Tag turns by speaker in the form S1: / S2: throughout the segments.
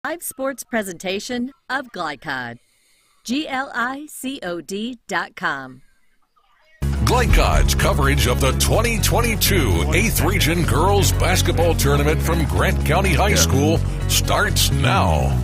S1: Live sports presentation of Glycod. GLICOD.com.
S2: Glycod's coverage of the 2022 8th Region Girls Basketball Tournament from Grant County High School starts now.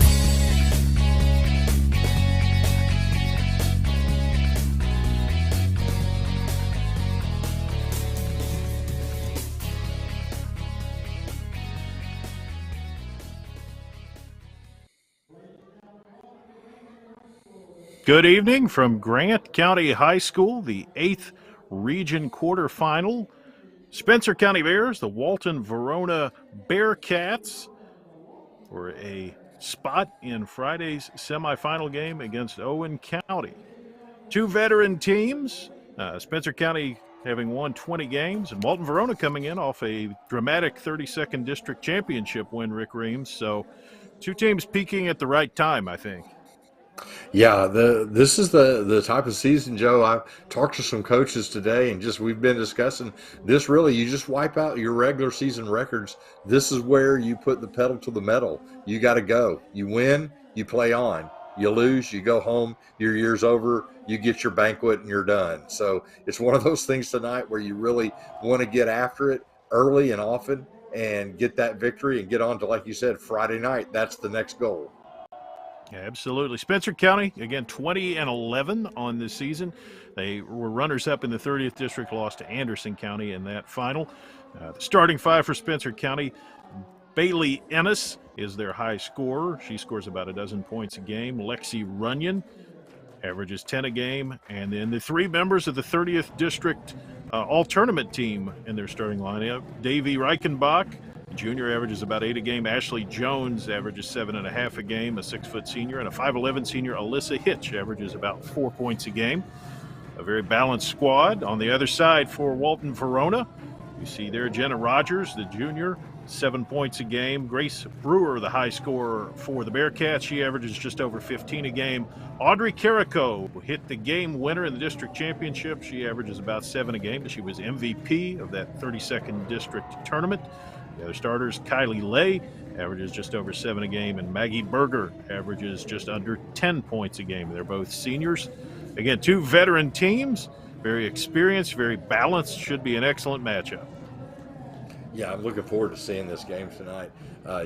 S3: Good evening from Grant County High School, the 8th Region quarterfinal. Spencer County Bears, the Walton Verona Bearcats, for a spot in Friday's semifinal game against Owen County. Two veteran teams, Spencer County having won 20 games, and Walton Verona coming in off a dramatic 32nd District Championship win, Rick Reams. So two teams peaking at the right time, I think.
S4: Yeah, this is the type of season, Joe. I've talked to some coaches today, and we've been discussing this. Really, you just wipe out your regular season records. This is where you put the pedal to the metal. You got to go. You win, you play on. You lose, you go home. Your year's over. You get your banquet, and you're done. So it's one of those things tonight where you really want to get after it early and often, and get that victory, and get on to, like you said, Friday night. That's the next goal.
S3: Yeah, absolutely. Spencer County, again, 20-11 on this season. They were runners-up in the 30th District, lost to Anderson County in that final. The starting five for Spencer County, Bailey Ennis is their high scorer. She scores about a dozen points a game. Lexi Runyon averages 10 a game. And then the three members of the 30th District all-tournament team in their starting lineup, Davey Reichenbach, junior, averages about 8 a game. Ashley Jones averages 7.5 a game, a 6-foot senior, and a 5'11 senior, Alyssa Hitch, averages about 4 points a game. A very balanced squad. On the other side for Walton Verona, you see there Jenna Rogers, the junior, 7 points a game. Grace Brewer, the high scorer for the Bearcats, she averages just over 15 a game. Audrey Carrico hit the game winner in the district championship. She averages about 7 a game. She was MVP of that 32nd district tournament. The other starters, Kylie Lay averages just over 7 a game, and Maggie Berger averages just under 10 points a game. They're both seniors. Again, two veteran teams, very experienced, very balanced. Should be an excellent matchup.
S4: Yeah, I'm looking forward to seeing this game tonight.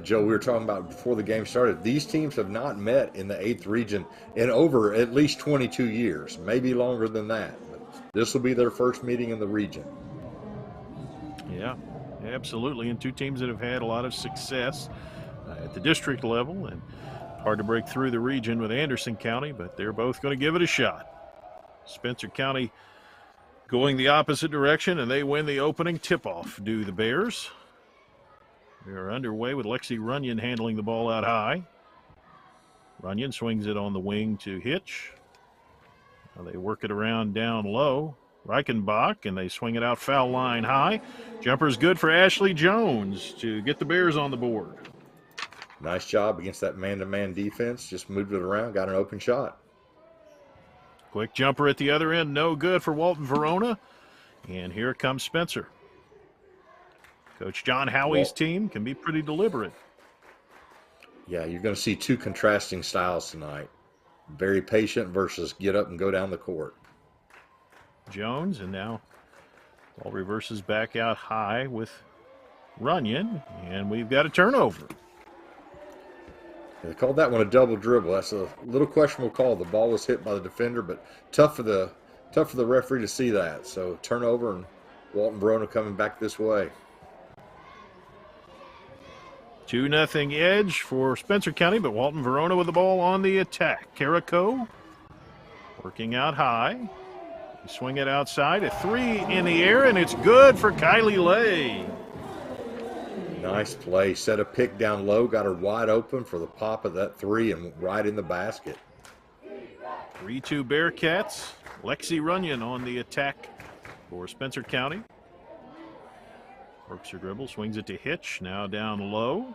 S4: Joe, we were talking about before the game started, these teams have not met in the 8th region in over at least 22 years, maybe longer than that. But this will be their first meeting in the region.
S3: Yeah. Absolutely, and two teams that have had a lot of success at the district level, and hard to break through the region with Anderson County, but they're both going to give it a shot. Spencer County going the opposite direction, and they win the opening tip-off, do the Bears. We are underway with Lexi Runyon handling the ball out high. Runyon swings it on the wing to Hitch. Now they work it around down low. Reichenbach, and they swing it out foul line high. Jumper's good for Ashley Jones to get the Bears on the board.
S4: Nice job against that man-to-man defense. Just moved it around, got an open shot.
S3: Quick jumper at the other end, no good for Walton Verona. And here comes Spencer. Coach John Howie's team can be pretty deliberate.
S4: Yeah, you're going to see two contrasting styles tonight. Very patient versus get up and go down the court.
S3: Jones, and now ball reverses back out high with Runyon, and we've got a turnover.
S4: They called that one a double dribble. That's a little questionable call. The ball was hit by the defender, but tough for the referee to see that. So turnover, and Walton Verona coming back this way.
S3: 2-0 edge for Spencer County, but Walton Verona with the ball on the attack. Carrico working out high. Swing it outside, a three in the air, and it's good for Kylie Lay.
S4: Nice play. Set a pick down low, got her wide open for the pop of that three, and right in the basket.
S3: 3-2 Bearcats. Lexi Runyon on the attack for Spencer County. Works her dribble, swings it to Hitch, now down low.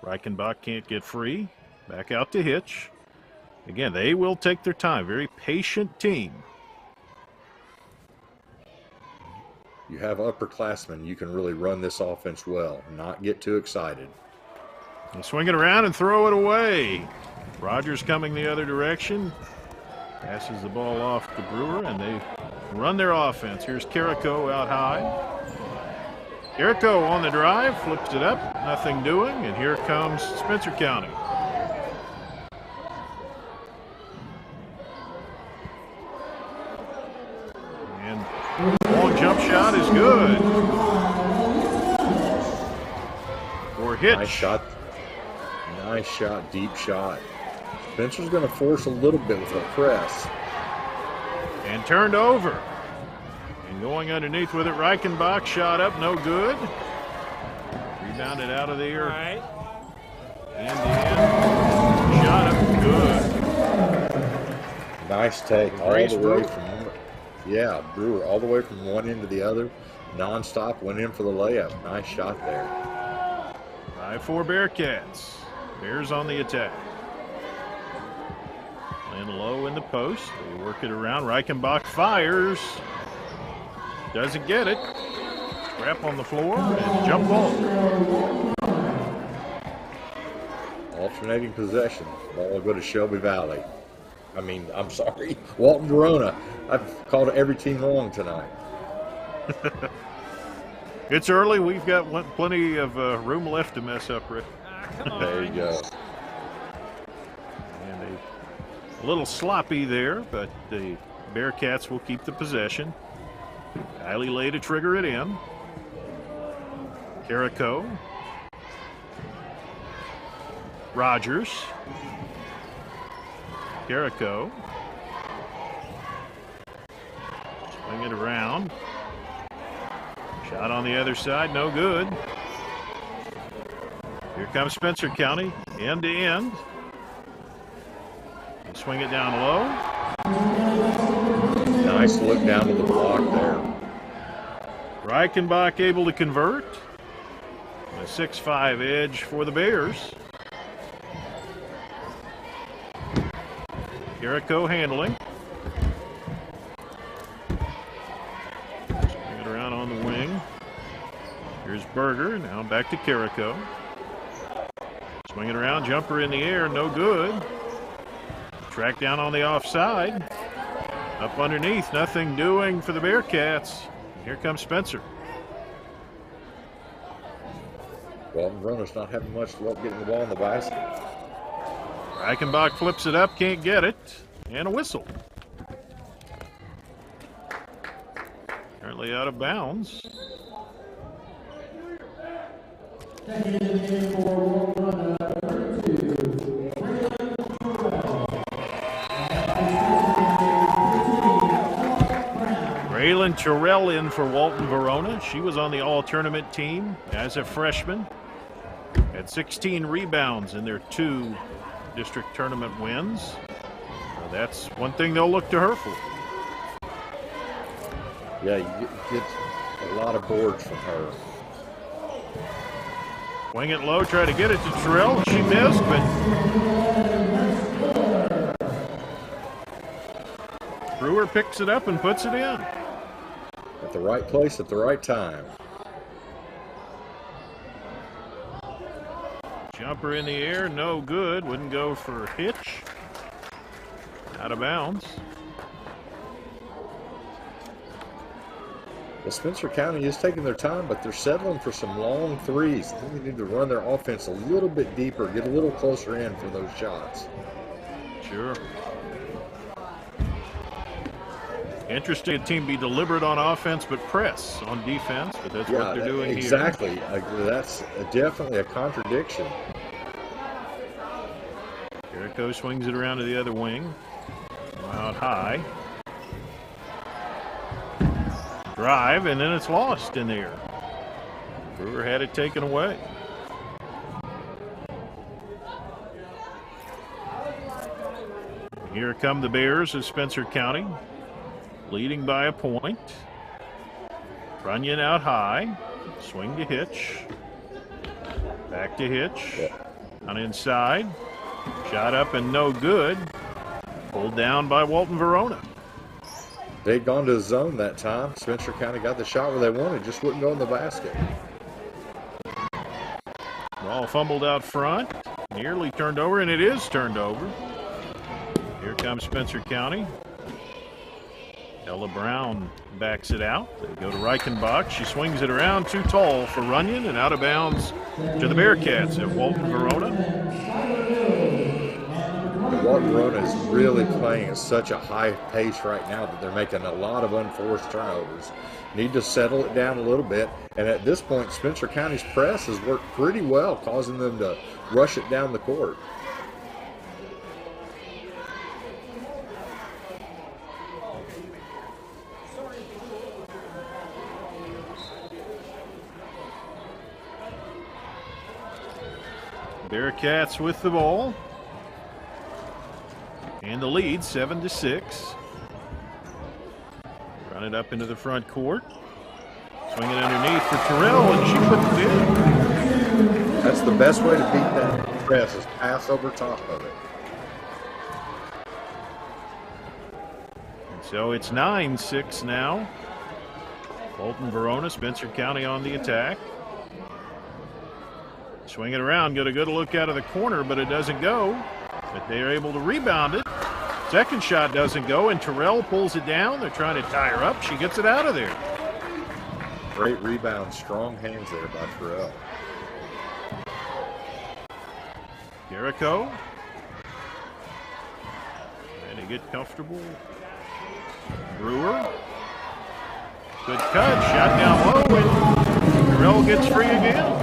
S3: Reichenbach can't get free. Back out to Hitch. Again, they will take their time. Very patient team.
S4: You have upperclassmen. You can really run this offense well, not get too excited.
S3: They swing it around and throw it away. Rogers coming the other direction. Passes the ball off to Brewer, and they run their offense. Here's Carrico out high. Carrico on the drive, flips it up, nothing doing, and here comes Spencer County. And long jump shot is good. For Hitch.
S4: Nice shot, deep shot. Spencer's going to force a little bit with a press.
S3: And turned over. And going underneath with it, Reichenbach shot up, no good. Rebounded out of there.
S5: All right.
S3: And in. Shot up, good.
S4: Nice take. All
S3: Grace
S4: the way
S3: Brewer.
S4: from Brewer, all the way from one end to the other. Non-stop, went in for the layup. Nice shot there.
S3: 5-4 Bearcats. Bears on the attack. Laying low in the post. They work it around. Reichenbach fires. Doesn't get it. Scrap on the floor and jump ball.
S4: Alternating possession. Ball will go to Shelby Valley. I'm sorry, Walton Verona. I've called every team wrong tonight.
S3: It's early. We've got plenty of room left to mess up, Rick.
S5: Come on.
S4: There you go.
S3: And a little sloppy there, but the Bearcats will keep the possession. Kylie Lay to trigger it in. Carrico. Rogers. Carrico. Swing it around. Shot on the other side, no good. Here comes Spencer County, end to end. They swing it down low.
S4: Nice look down to the block there.
S3: Reichenbach able to convert. A 6-5 edge for the Bears. Carrico handling. Swing it around on the wing. Here's Berger, now back to Carrico. Swing it around, jumper in the air, no good. Track down on the offside. Up underneath, nothing doing for the Bearcats. Here comes Spencer.
S4: Walton Verona's not having much luck getting the ball in the basket.
S3: Reichenbach flips it up, can't get it, and a whistle. Currently out of bounds. Braylon Terrell in for Walton Verona. She was on the all-tournament team as a freshman. Had 16 rebounds in their 2 district tournament wins. So that's one thing they'll look to her for.
S4: Yeah, you get a lot of boards from her.
S3: Wing it low, try to get it to Terrell. She missed, but Brewer picks it up and puts it in.
S4: At the right place at the right time.
S3: Jumper in the air, no good. Wouldn't go for Hitch. Out of bounds.
S4: Well, Spencer County is taking their time, but they're settling for some long threes. I think they need to run their offense a little bit deeper, get a little closer in for those shots.
S3: Sure. Interesting, a team be deliberate on offense but press on defense, but that's what they're doing
S4: exactly.
S3: here.
S4: That's definitely a contradiction.
S3: Jericho swings it around to the other wing. Out high. Drive, and then it's lost in there. Brewer had it taken away. Here come the Bears of Spencer County, leading by a point. Runyon out high. Swing to Hitch. Back to Hitch. On inside. Shot up and no good. Pulled down by Walton Verona.
S4: They'd gone to the zone that time. Spencer County got the shot where they wanted, just wouldn't go in the basket.
S3: Ball fumbled out front, nearly turned over, and it is turned over. Here comes Spencer County. Ella Brown backs it out. They go to Reichenbach. She swings it around, too tall for Runyon, and out of bounds to the Bearcats at Walton Verona.
S4: Walton Verona is really playing at such a high pace right now that they're making a lot of unforced turnovers. Need to settle it down a little bit. And at this point, Spencer County's press has worked pretty well, causing them to rush it down the court.
S3: Bearcats with the ball. And the lead, 7-6. Run it up into the front court. Swing it underneath for Terrell, and she puts it in.
S4: That's the best way to beat that press, is pass over top of it.
S3: And so it's 9-6 now. Walton Verona, Spencer County on the attack. Swing it around, get a good look out of the corner, but it doesn't go. But they are able to rebound it. Second shot doesn't go, and Terrell pulls it down. They're trying to tie her up. She gets it out of there.
S4: Great rebound, strong hands there by Terrell.
S3: Jericho. Trying to get comfortable. Brewer. Good cut, shot down low, and Terrell gets free again.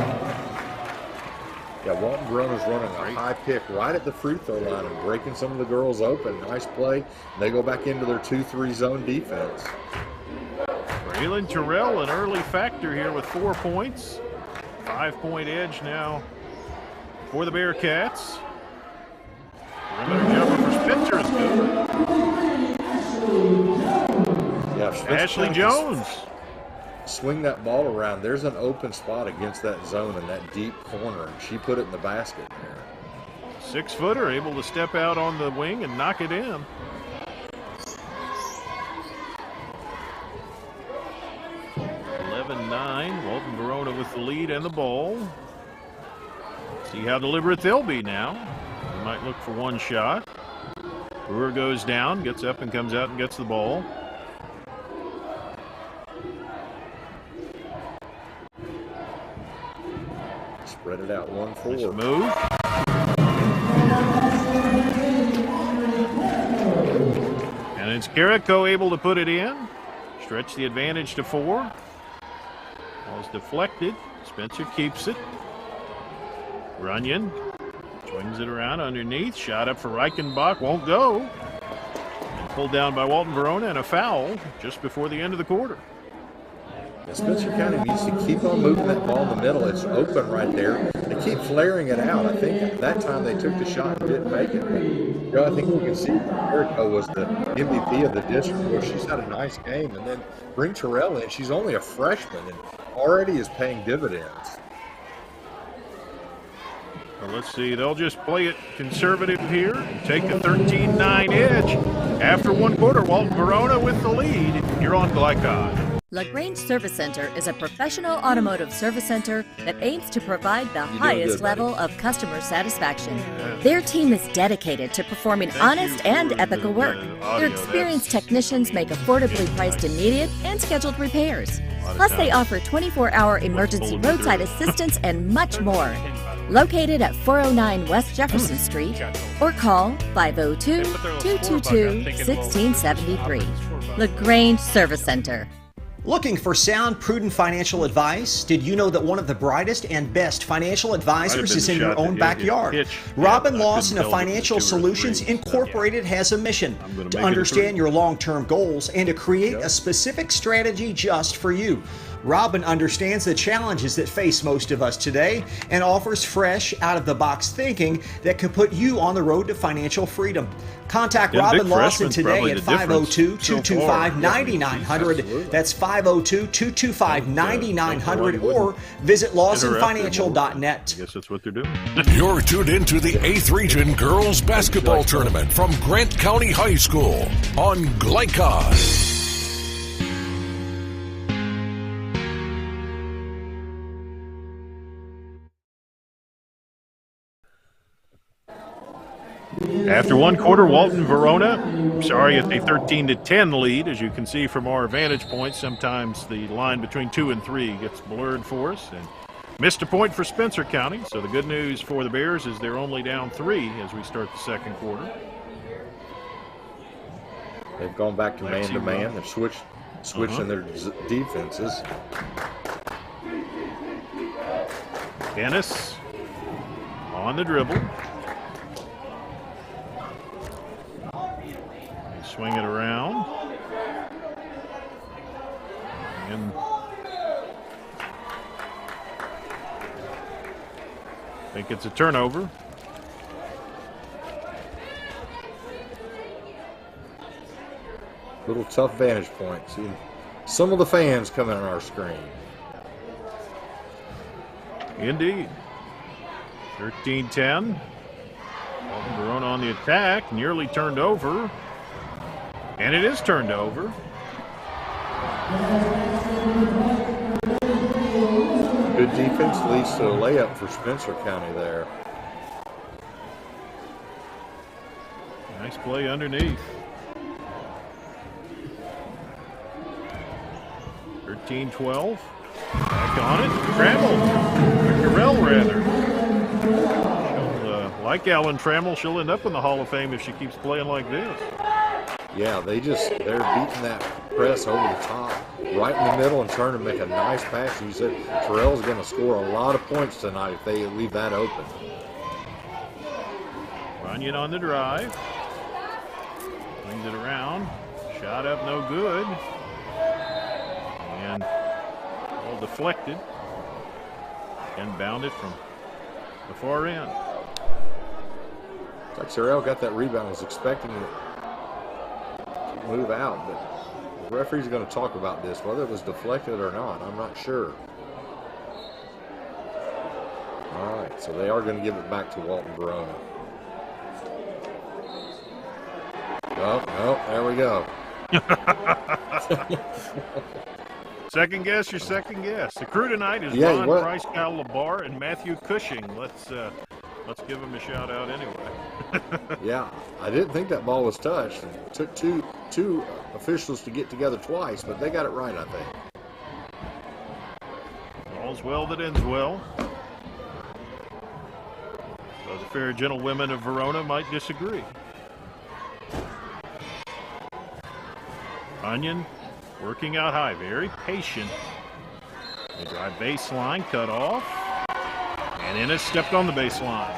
S4: Yeah, Walton Verona's running a high pick right at the free throw line and breaking some of the girls open. Nice play. And they go back into their 2-3 zone defense.
S3: Braylon Terrell, an early factor here with 4 points. 5-point edge now for the Bearcats. Perimeter jumper for Spencer is good.
S4: Yeah,
S3: Ashley Jones.
S4: Swing that ball around. There's an open spot against that zone in that deep corner, and she put it in the basket there.
S3: 6-footer, able to step out on the wing and knock it in. Walton Verona with the lead and the ball. See how deliberate they'll be now. They might look for one shot. Brewer goes down, gets up and comes out and gets the ball.
S4: Spread it out 1-4.
S3: Nice move. And it's Jericho able to put it in. Stretch the advantage to 4. Ball's deflected. Spencer keeps it. Runyon swings it around underneath. Shot up for Reichenbach. Won't go. And pulled down by Walton Verona, and a foul just before the end of the quarter.
S4: And Spencer County needs to keep on moving that ball in the middle. It's open right there. They keep flaring it out. I think at that time they took the shot and didn't make it. But, I think we can see Jericho was the MVP of the district, where she's had a nice game. And then bring Terrell in. She's only a freshman and already is paying dividends.
S3: Well, let's see. They'll just play it conservative here and take a 13-9 edge. After one quarter, Walton Verona with the lead. You're on Glycod.
S1: LaGrange Service Center is a professional automotive service center that aims to provide the highest level of customer satisfaction. Their team is dedicated to performing honest and ethical work. Their experienced technicians make affordably priced immediate and scheduled repairs. Plus, they offer 24-hour emergency roadside assistance and much more. Located at 409 West Jefferson Street, or call 502-222-1673. LaGrange Service Center.
S5: Looking for sound, prudent financial advice? Did you know that one of the brightest and best financial advisors is in your own backyard? Robin Lawson of Financial Solutions Incorporated has a mission to understand your long-term goals and to create a specific strategy just for you. Robin understands the challenges that face most of us today and offers fresh, out-of-the-box thinking that can put you on the road to financial freedom. Contact Robin Lawson today at 502-225-9900. That's 502-225-9900, or visit lawsonfinancial.net.
S3: I guess that's what they're doing.
S2: You're tuned into the 8th Region Girls Basketball Tournament from Grant County High School on Glycod.
S3: After one quarter, Walton Verona, it's a 13-10 lead. As you can see from our vantage point, sometimes the line between 2 and 3 gets blurred for us. And missed a point for Spencer County. So the good news for the Bears is they're only down 3 as we start the second quarter.
S4: They've gone back to man-to-man. They're switching their defenses.
S3: Dennis on the dribble. They swing it around. And I think it's a turnover.
S4: Little tough vantage point. See some of the fans coming on our screen.
S3: Indeed. 13-10. Verona on the attack. Nearly turned over. And it is turned over.
S4: Good defense leads to a layup for Spencer County there.
S3: Nice play underneath. 13-12. Back on it. Trammell, rather. Like Alan Trammell, she'll end up in the Hall of Fame if she keeps playing like this.
S4: Yeah, they're beating that press over the top, right in the middle, and trying to make a nice pass. You said Terrell's going to score a lot of points tonight if they leave that open.
S3: Runyon on the drive. Brings it around. Shot up, no good. And all deflected. And bounded from the far end.
S4: Like Terrell got that rebound, was expecting it to move out, but the referee's going to talk about this, whether it was deflected or not. I'm not sure. All right, so they are going to give it back to Walton Verona. Oh, no, there we go.
S3: Second guess, your second guess. The crew tonight is Ron Price, Kyle Labar, and Matthew Cushing. Let's give him a shout out anyway.
S4: Yeah, I didn't think that ball was touched. It took two officials to get together twice, but they got it right, I think.
S3: All's well that ends well. So the fair gentlewomen of Verona might disagree. Onion working out high, very patient. They drive baseline, cut off. And Ennis stepped on the baseline.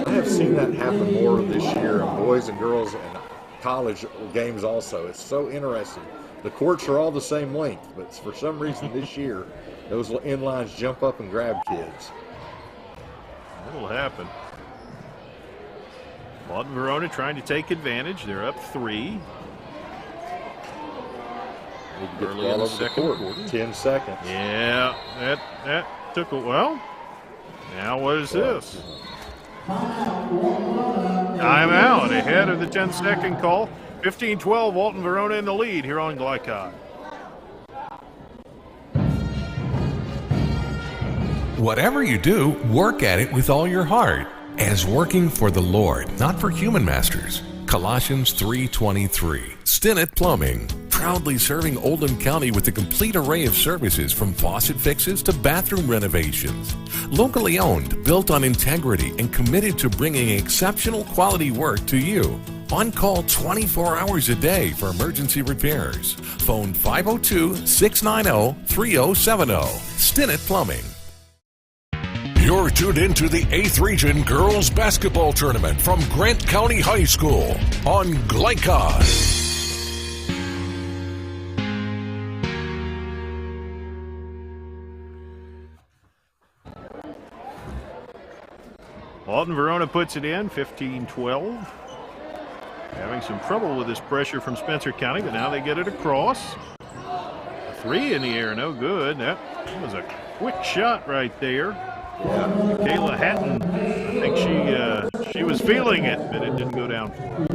S4: I have seen that happen more this year in boys and girls and college games also. It's so interesting. The courts are all the same length, but for some reason this year, those end lines jump up and grab kids.
S3: It'll happen. Walton Verona trying to take advantage. They're up 3.
S4: Early in the second quarter. 10 seconds.
S3: Yeah, that took a while. Now what is this? Timeout ahead of the 10-second call. 15-12, Walton Verona in the lead here on Glycod.
S2: Whatever you do, work at it with all your heart, as working for the Lord, not for human masters. Colossians 3:23. Stinnett Plumbing, proudly serving Oldham County with a complete array of services from faucet fixes to bathroom renovations. Locally owned, built on integrity, and committed to bringing exceptional quality work to you. On call 24 hours a day for emergency repairs. Phone 502-690-3070. Stinnett Plumbing. You're tuned into the 8th Region Girls Basketball Tournament from Grant County High School on Glycod.
S3: Walton Verona puts it in, 15-12. Having some trouble with this pressure from Spencer County, but now they get it across. A 3 in the air, no good. That was a quick shot right there. Michaela Hatton, I think she was feeling it, but it didn't go down for her.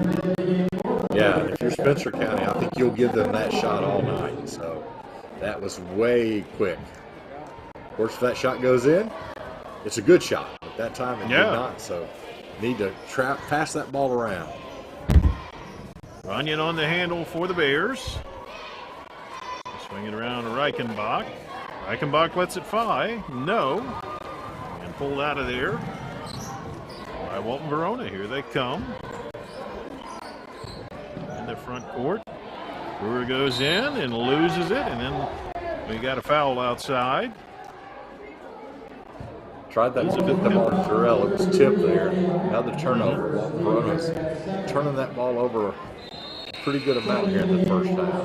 S4: Yeah, if you're Spencer County, I think you'll give them that shot all night. So that was way quick. Of course, if that shot goes in, it's a good shot. At that time, it did not. So need to pass that ball around.
S3: Runyon on the handle for the Bears. Swing it around to Reichenbach. Reichenbach lets it fly. No. And pulled out of there by Walton Verona. Here they come. In the front court. Brewer goes in and loses it. And then we got a foul outside.
S4: Tried that to hit the ball to Terrell. It was tipped there. Another turnover. Walton Verona's turning that ball over a pretty good amount here in the first half.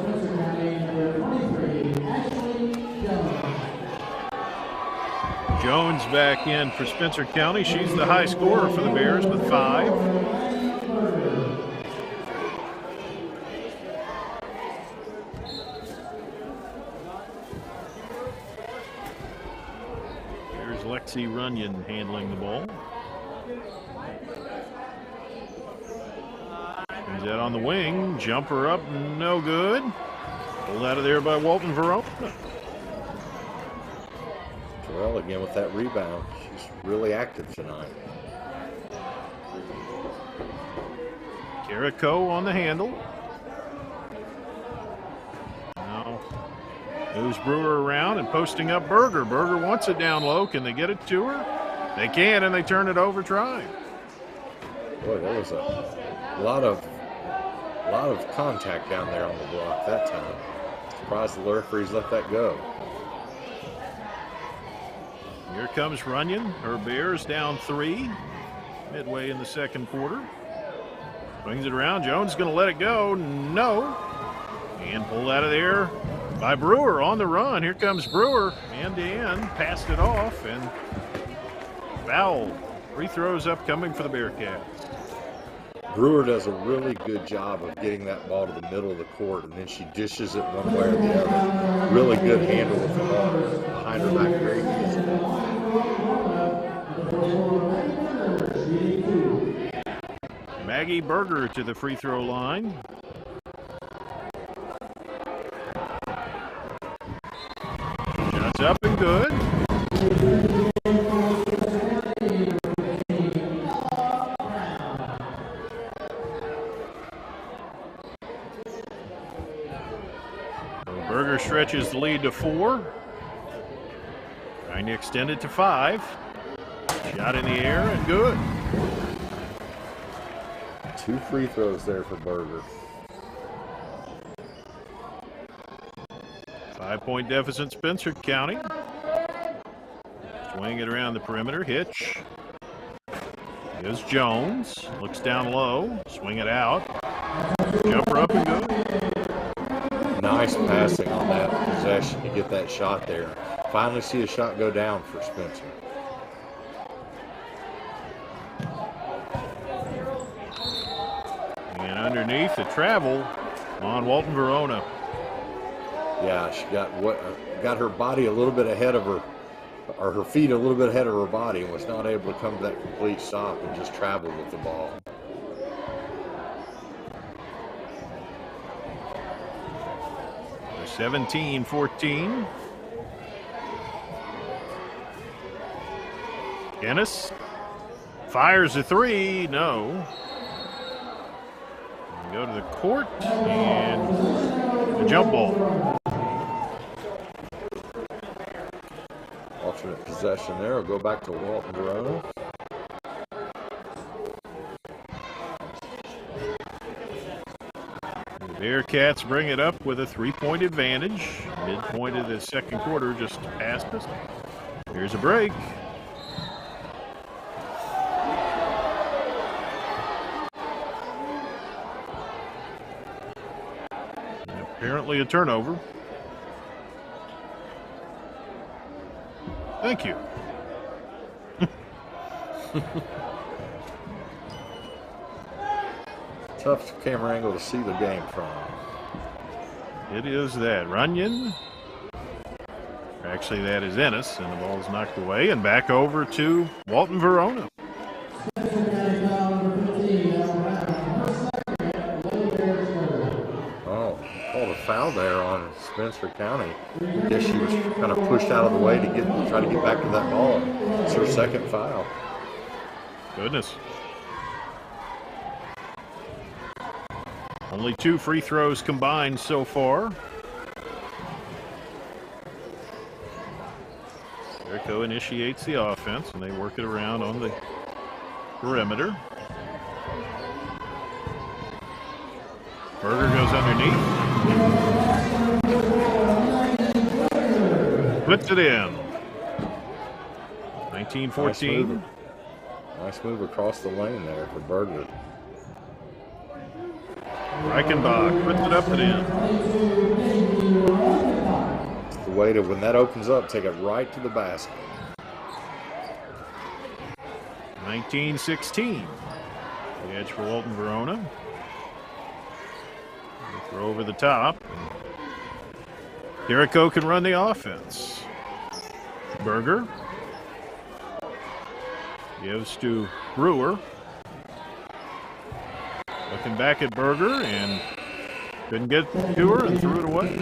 S3: Jones back in for Spencer County. She's the high scorer for the Bears with 5. There's Lexi Runyon handling the ball. He's out on the wing. Jumper up, no good. Pulled out of there by Walton Verona.
S4: Terrell again with that rebound. She's really active tonight.
S3: Carrico on the handle. Now moves Brewer around and posting up Berger. Berger wants it down low. Can they get it to her? They can, and they turn it over trying.
S4: Boy, there was a lot of contact down there on the block that time. Surprised the referees let that go.
S3: Here comes Runyon. Her Bears down 3 midway in the second quarter. Swings it around. Jones is going to let it go. No. And pulled out of there by Brewer on the run. Here comes Brewer. End to end. Passed it off and foul. Free throws upcoming for the Bearcats.
S4: Brewer does a really good job of getting that ball to the middle of the court, and then she dishes it one way or the other. Really good handle with the ball behind her back, very easy.
S3: Maggie Berger to the free throw line. Shots up and good. Berger stretches the lead to 4. Trying to extend it to 5. Shot in the air and good.
S4: 2 free throws there for Berger.
S3: 5-point deficit, Spencer County. Swing it around the perimeter. Hitch. Here's Jones. Looks down low. Swing it out. Jumper up and good.
S4: Nice passing on that possession to get that shot there. Finally see a shot go down for Spencer.
S3: And underneath the travel on Walton Verona.
S4: Yeah, she got her body a little bit ahead of her, or her feet a little bit ahead of her body, and was not able to come to that complete stop and just traveled with the ball.
S3: They're 17-14. Ennis fires a 3. No. Go to the court and the jump ball.
S4: Alternate possession there. Will go back to Walton Verona.
S3: The Bearcats bring it up with a 3-point advantage. Midpoint of the second quarter just past us. Here's a break. Apparently a turnover. Thank you.
S4: Tough camera angle to see the game from.
S3: It is that. Runyon. Actually, that is Ennis, and the ball is knocked away and back over to Walton Verona.
S4: Called a foul there on Spencer County. I guess she was kind of pushed out of the way to try to get back to that ball. It's her second foul.
S3: Goodness. Only 2 free throws combined so far. Jericho initiates the offense, and they work it around on the perimeter. Berger goes underneath. Puts it in. 19-14.
S4: Nice move across the lane there for Berger.
S3: Reichenbach puts it up and in.
S4: It's the way to, when that opens up, take it right to the basket.
S3: 19-16. The edge for Walton Verona. Throw over the top. Jericho can run the offense. Berger gives to Brewer. Looking back at Berger and couldn't get to her and threw it away.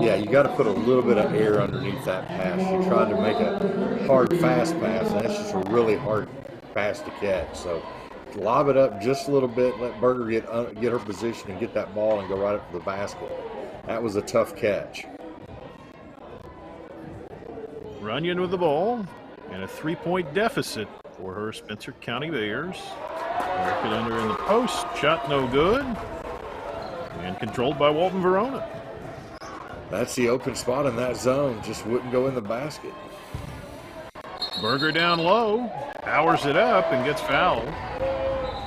S4: Yeah, you got to put a little bit of air underneath that pass. You tried to make a hard, fast pass, and that's just a really hard pass to catch. So lob it up just a little bit, let Berger get her position and get that ball and go right up to the basket. That was a tough catch.
S3: Runyon with the ball and a 3-point deficit for her Spencer County Bears. Work it under in the post. Shot no good. And controlled by Walton Verona.
S4: That's the open spot in that zone. Just wouldn't go in the basket.
S3: Berger down low. Powers it up and gets fouled.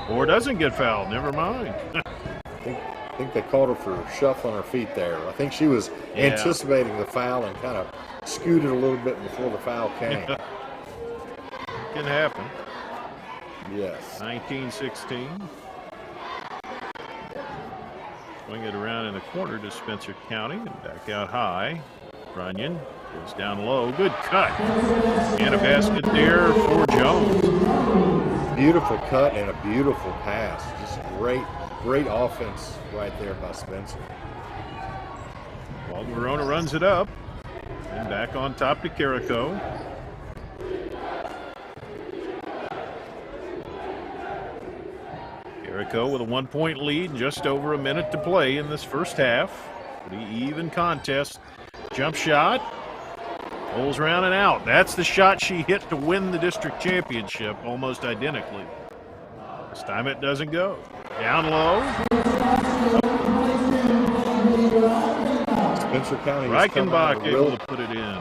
S3: Or doesn't get fouled. Never mind.
S4: I think they called her for shuffling her feet there. I think she was anticipating the foul and kind of scooted a little bit before the foul came.
S3: Can happen.
S4: Yes.
S3: 19-16. Swing it around in the corner to Spencer County and back out high. Runyon goes down low. Good cut. And a basket there for Jones.
S4: Beautiful cut and a beautiful pass. Just great offense right there by Spencer.
S3: Walton Verona runs it up. And back on top to Jericho. Jericho with a 1-point lead, just over a minute to play in this first half. Pretty even contest. Jump shot. Rolls around and out. That's the shot she hit to win the district championship almost identically. This time it doesn't go. Down low.
S4: Spencer County
S3: Reichenbach able to put it in.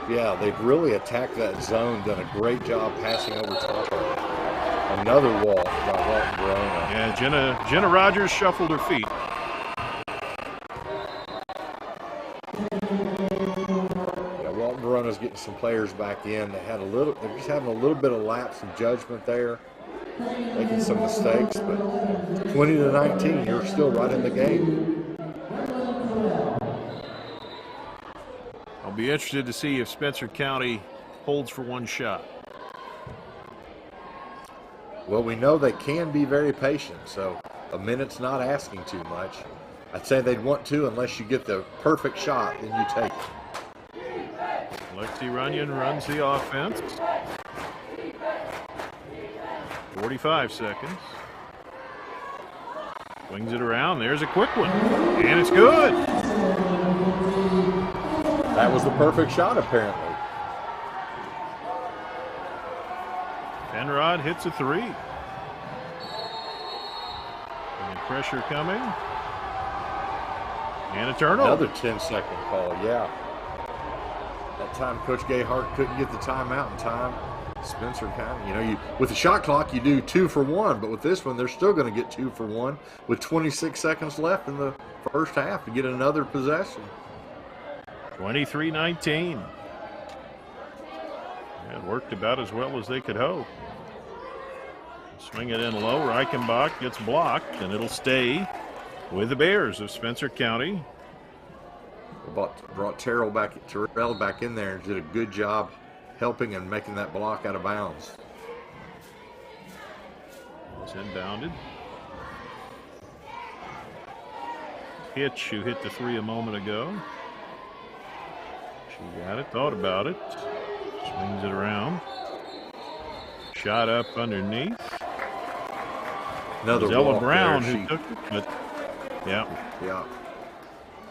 S4: Yeah, they've really attacked that zone, done a great job passing over top of it. Another wall by Walton Verona.
S3: Yeah, Jenna Rogers shuffled her feet.
S4: Yeah, Walton Verona's getting some players back in. They're just having a little bit of lapse in judgment there, making some mistakes, but 20-19, you're still right in the game.
S3: I'll be interested to see if Spencer County holds for one shot.
S4: Well, we know they can be very patient, so a minute's not asking too much. I'd say they'd want to unless you get the perfect shot, then you take it.
S3: Lexi Runyon runs the offense. 45 seconds. Swings it around. There's a quick one. And it's good.
S4: That was the perfect shot, apparently.
S3: Penrod hits a 3. And pressure coming. And a turnover.
S4: Another 10-second call, yeah. That time Coach Gayhart couldn't get the timeout in time. Spencer County, with the shot clock, you do 2 for 1, but with this one, they're still going to get 2 for 1 with 26 seconds left in the first half to get another possession.
S3: 23-19. It worked about as well as they could hope. Swing it in low. Reichenbach gets blocked, and it'll stay with the Bears of Spencer County.
S4: Brought Terrell back in there and did a good job helping and making that block out of bounds.
S3: It's inbounded. Hitch, who hit the 3 a moment ago. She got it, thought about it. Swings it around. Shot up underneath.
S4: Another
S3: Ella
S4: walk
S3: Brown
S4: there.
S3: who took it, but
S4: Yeah.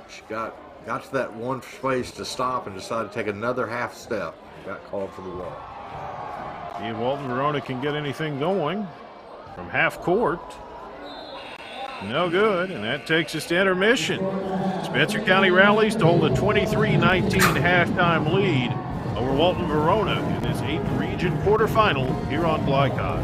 S4: She got to that one space to stop and decided to take another half step. Got called for the walk.
S3: See if Walton Verona can get anything going from half court. No good, and that takes us to intermission. Spencer County rallies to hold a 23-19 halftime lead over Walton Verona in this 8th region quarterfinal here on Glycod.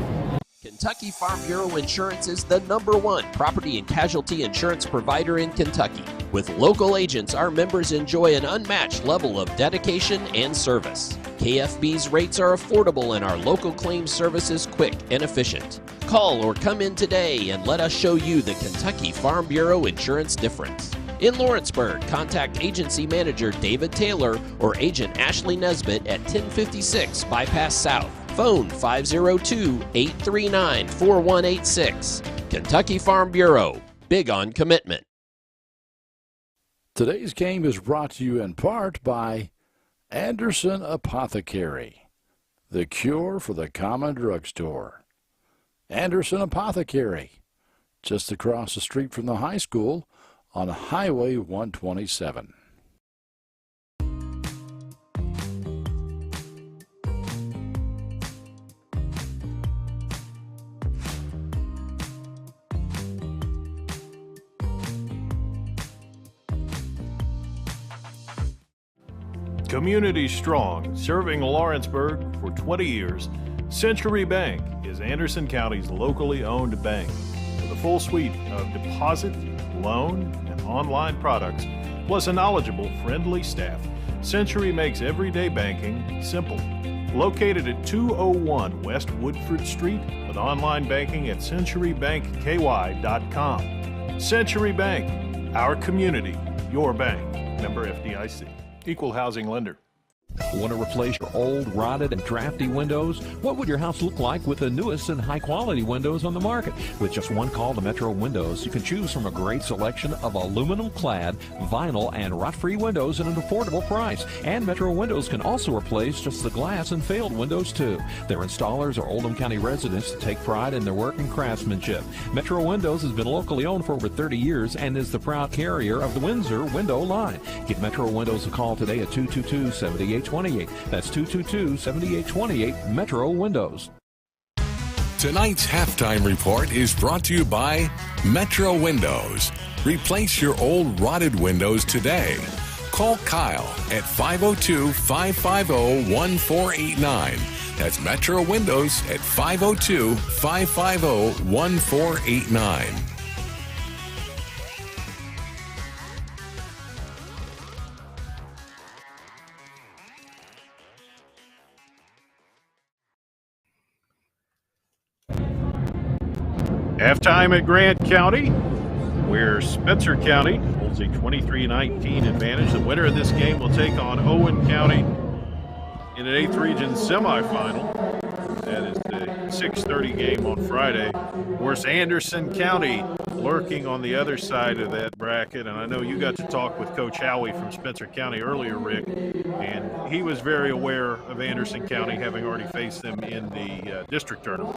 S6: Kentucky Farm Bureau Insurance is the #1 property and casualty insurance provider in Kentucky. With local agents, our members enjoy an unmatched level of dedication and service. KFB's rates are affordable and our local claims service is quick and efficient. Call or come in today and let us show you the Kentucky Farm Bureau insurance difference. In Lawrenceburg, contact Agency Manager David Taylor or Agent Ashley Nesbitt at 1056 Bypass South. Phone 502-839-4186. Kentucky Farm Bureau, big on commitment.
S7: Today's game is brought to you in part by Anderson Apothecary, the cure for the common drugstore. Anderson Apothecary, just across the street from the high school on Highway 127.
S3: Community strong, serving Lawrenceburg for 20 years, Century Bank is Anderson County's locally owned bank. With a full suite of deposit, loan, and online products, plus a knowledgeable, friendly staff, Century makes everyday banking simple. Located at 201 West Woodford Street with online banking at centurybankky.com. Century Bank, our community, your bank. Member FDIC. Equal housing lender.
S8: Want to replace your old, rotted, and drafty windows? What would your house look like with the newest and high-quality windows on the market? With just one call to Metro Windows, you can choose from a great selection of aluminum-clad, vinyl, and rot-free windows at an affordable price. And Metro Windows can also replace just the glass and failed windows, too. Their installers are Oldham County residents that take pride in their work and craftsmanship. Metro Windows has been locally owned for over 30 years and is the proud carrier of the Windsor window line. Give Metro Windows a call today at 222-7828. That's 222-7828 Metro Windows.
S2: Tonight's halftime report is brought to you by Metro Windows. Replace your old rotted windows today. Call Kyle at 502-550-1489. That's Metro Windows at 502-550-1489.
S3: Halftime at Grant County, where Spencer County holds a 23-19 advantage. The winner of this game will take on Owen County in an 8th region semifinal. That is the 6:30 game on Friday. Of course, Anderson County lurking on the other side of that bracket. And I know you got to talk with Coach Howie from Spencer County earlier, Rick, and he was very aware of Anderson County, having already faced them in the district tournament.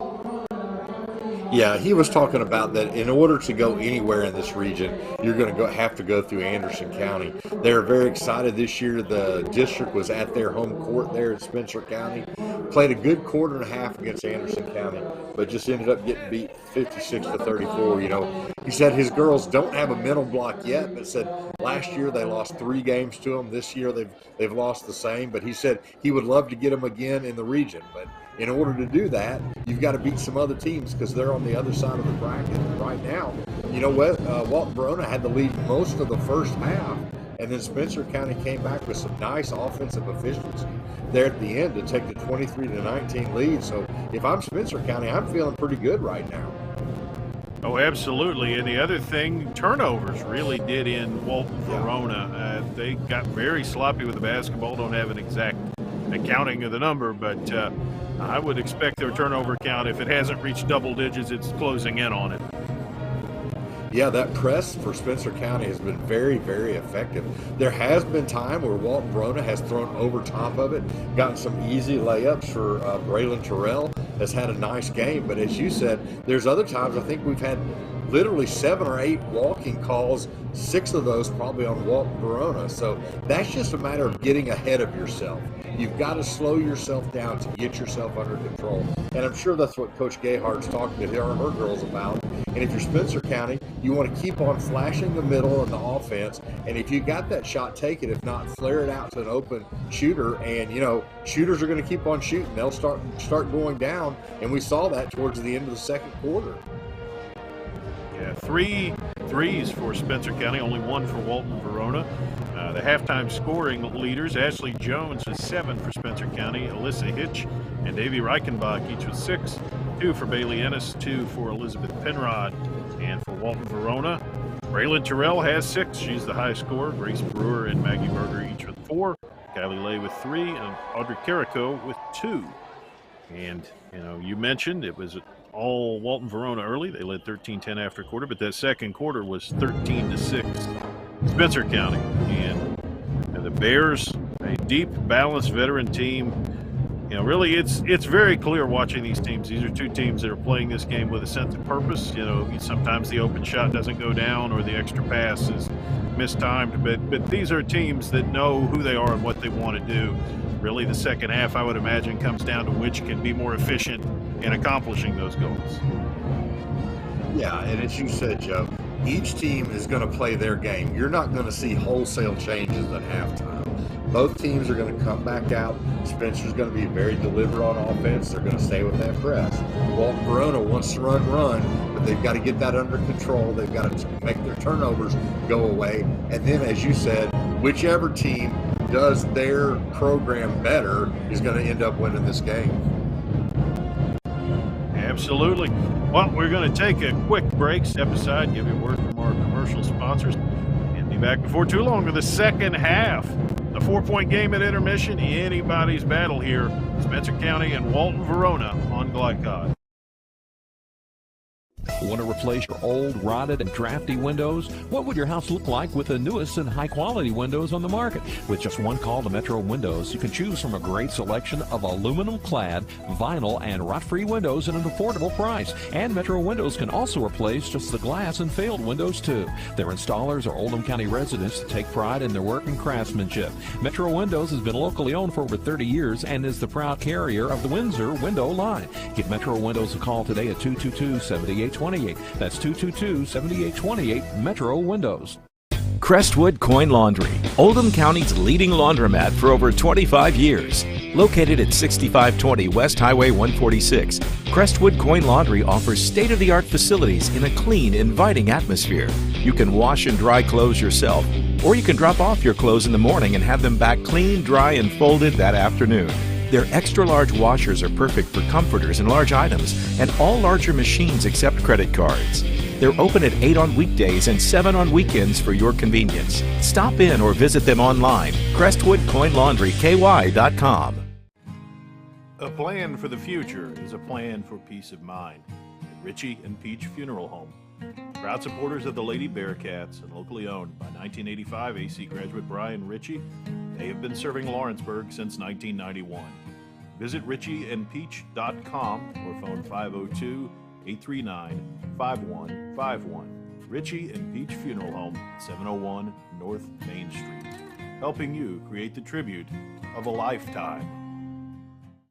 S4: Yeah, he was talking about that in order to go anywhere in this region, you're going to have to go through Anderson County. They're very excited this year. The district was at their home court there in Spencer County. Played a good quarter and a half against Anderson County, but just ended up getting beat 56-34. You know, he said his girls don't have a mental block yet, but said last year they lost 3 games to them. This year they've lost the same, but he said he would love to get them again in the region. But in order to do that, you've got to beat some other teams because they're on the other side of the bracket. And right now, you know what? Walton Verona had the lead most of the first half, and then Spencer County came back with some nice offensive efficiency there at the end to take the 23-19 lead. So if I'm Spencer County, I'm feeling pretty good right now.
S3: Oh, absolutely. And the other thing, turnovers really did in Walton Verona. They got very sloppy with the basketball. Don't have an exact accounting of the number, but I would expect their turnover count, if it hasn't reached double digits, it's closing in on it.
S4: Yeah, that press for Spencer County has been very, very effective. There has been time where Walton Verona has thrown over top of it, gotten some easy layups for Braylon Terrell, has had a nice game. But as you said, there's other times I think we've had literally 7 or 8 walking calls, 6 of those probably on Walton Verona. So that's just a matter of getting ahead of yourself. You've got to slow yourself down to get yourself under control. And I'm sure that's what Coach Gayhart's talking to her girls about. And if you're Spencer County, you want to keep on flashing the middle and the offense. And if you got that shot, take it. If not, flare it out to an open shooter. And, shooters are going to keep on shooting. They'll start going down. And we saw that towards the end of the second quarter.
S3: Yeah, 3 threes for Spencer County, only 1 for Walton Verona. The halftime scoring leaders, Ashley Jones with 7 for Spencer County, Alyssa Hitch and Davy Reichenbach each with 6, 2 for Bailey Ennis, 2 for Elizabeth Penrod. And for Walton Verona, Braylon Terrell has 6. She's the high scorer. Grace Brewer and Maggie Berger each with 4. Kylie Lay with 3 and Audrey Carrico with 2. And, you mentioned it was all Walton Verona early. They led 13-10 after quarter, but that second quarter was 13-6 Spencer County. And the Bears, a deep, balanced veteran team. Really it's very clear watching these teams. These are 2 teams that are playing this game with a sense of purpose. Sometimes the open shot doesn't go down or the extra pass is mistimed, but these are teams that know who they are and what they want to do. Really, the second half, I would imagine, comes down to which can be more efficient in accomplishing those goals.
S4: Yeah, and as you said, Joe, each team is going to play their game. You're not going to see wholesale changes at halftime. Both teams are going to come back out. Spencer's going to be very deliberate on offense. They're going to stay with that press. Walton Verona wants to run, but they've got to get that under control. They've got to make their turnovers go away. And then, as you said, whichever team does their program better is going to end up winning this game.
S3: Absolutely. Well, we're going to take a quick break, step aside, give you a word from our commercial sponsors, and be back before too long with the second half. The 4-point game at intermission, anybody's battle here. Spencer County and Walton Verona on Glycod.
S8: Want to replace your old, rotted, and drafty windows? What would your house look like with the newest and high-quality windows on the market? With just one call to Metro Windows, you can choose from a great selection of aluminum-clad, vinyl, and rot-free windows at an affordable price. And Metro Windows can also replace just the glass and failed windows, too. Their installers are Oldham County residents that take pride in their work and craftsmanship. Metro Windows has been locally owned for over 30 years and is the proud carrier of the Windsor window line. Give Metro Windows a call today at 222-7828. That's 222-7828 Metro Windows.
S9: Crestwood Coin Laundry, Oldham County's leading laundromat for over 25 years. Located at 6520 West Highway 146, Crestwood Coin Laundry offers state-of-the-art facilities in a clean, inviting atmosphere. You can wash and dry clothes yourself, or you can drop off your clothes in the morning and have them back clean, dry, and folded that afternoon. Their extra-large washers are perfect for comforters and large items, and all larger machines accept credit cards. They're open at 8 on weekdays and 7 on weekends for your convenience. Stop in or visit them online, CrestwoodCoinLaundryKY.com.
S3: A plan for the future is a plan for peace of mind. At Ritchie and Peach Funeral Home. Proud supporters of the Lady Bearcats and locally owned by 1985 AC graduate Brian Ritchie, they have been serving Lawrenceburg since 1991. Visit ritchieandpeach.com or phone 502-839-5151. Ritchie and Peach Funeral Home, 701 North Main Street. Helping you create the tribute of a lifetime.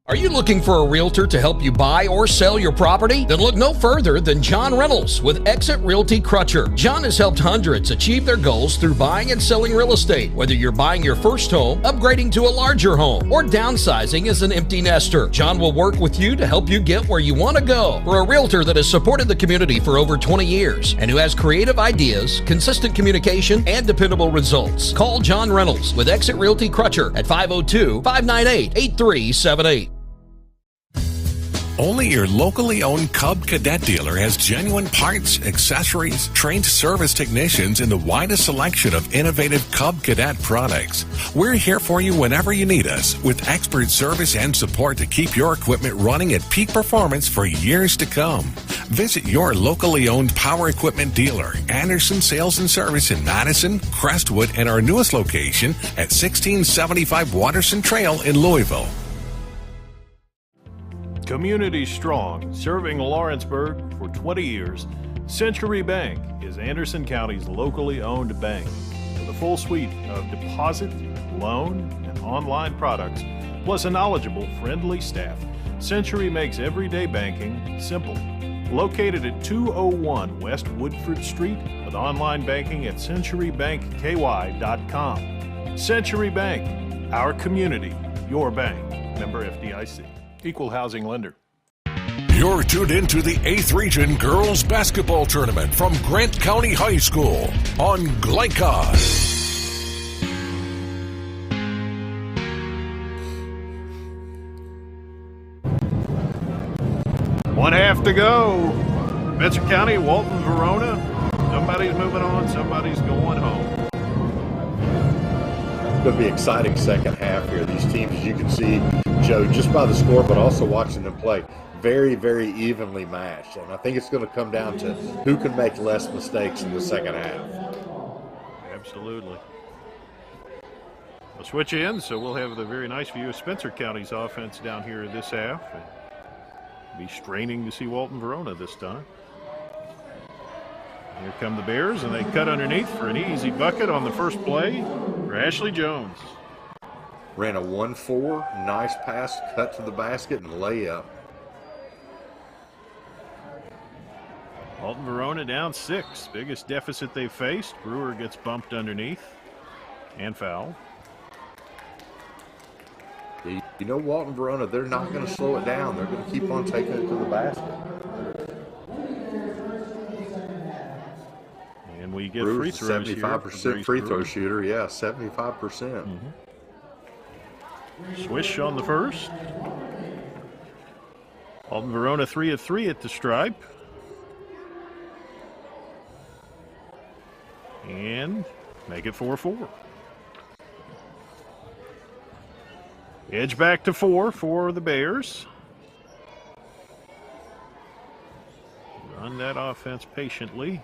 S10: Are you looking for a realtor to help you buy or sell your property? Then look no further than John Reynolds with Exit Realty Crutcher. John has helped hundreds achieve their goals through buying and selling real estate. Whether you're buying your first home, upgrading to a larger home, or downsizing as an empty nester, John will work with you to help you get where you want to go. For a realtor that has supported the community for over 20 years and who has creative ideas, consistent communication, and dependable results, call John Reynolds with Exit Realty Crutcher at 502-598-8378.
S2: Only your locally owned Cub Cadet dealer has genuine parts, accessories, trained service technicians, and the widest selection of innovative Cub Cadet products. We're here for you whenever you need us, with expert service and support to keep your equipment running at peak performance for years to come. Visit your locally owned power equipment dealer, Anderson Sales and Service in Madison, Crestwood, and our newest location at 1675 Watterson Trail in Louisville.
S3: Community strong, serving Lawrenceburg for 20 years, Century Bank is Anderson County's locally owned bank. With a full suite of deposit, loan, and online products, plus a knowledgeable, friendly staff, Century makes everyday banking simple. Located at 201 West Woodford Street with online banking at centurybankky.com. Century Bank, our community, your bank. Member FDIC. Equal housing lender.
S2: You're tuned into the 8th Region Girls Basketball Tournament from Grant County High School on Glycon.
S3: 1 half to go. Spencer County, Walton, Verona. Somebody's moving on, somebody's going home.
S4: It's going to be an exciting second half here. These teams, as you can see, Joe, just by the score, but also watching them play, very, very evenly matched. And I think it's going to come down to who can make less mistakes in the second half.
S3: Absolutely. We'll switch in, so we'll have the very nice view of Spencer County's offense down here this half. Be straining to see Walton Verona this time. Here come the Bears, and they cut underneath for an easy bucket on the first play for Ashley Jones.
S4: Ran a 1-4, nice pass, cut to the basket, and layup.
S3: Walton Verona down 6, biggest deficit they've faced. Brewer gets bumped underneath and fouled.
S4: You know, Walton Verona, they're not going to slow it down. They're going to keep on taking it to the basket.
S3: And we get
S4: Brewer's
S3: free throws
S4: 75% free throw shooter, yeah, 75%.
S3: Swish on the first. Walton Verona 3 of 3 at the stripe. And make it 4-4. Edge back to 4 for the Bears. Run that offense patiently.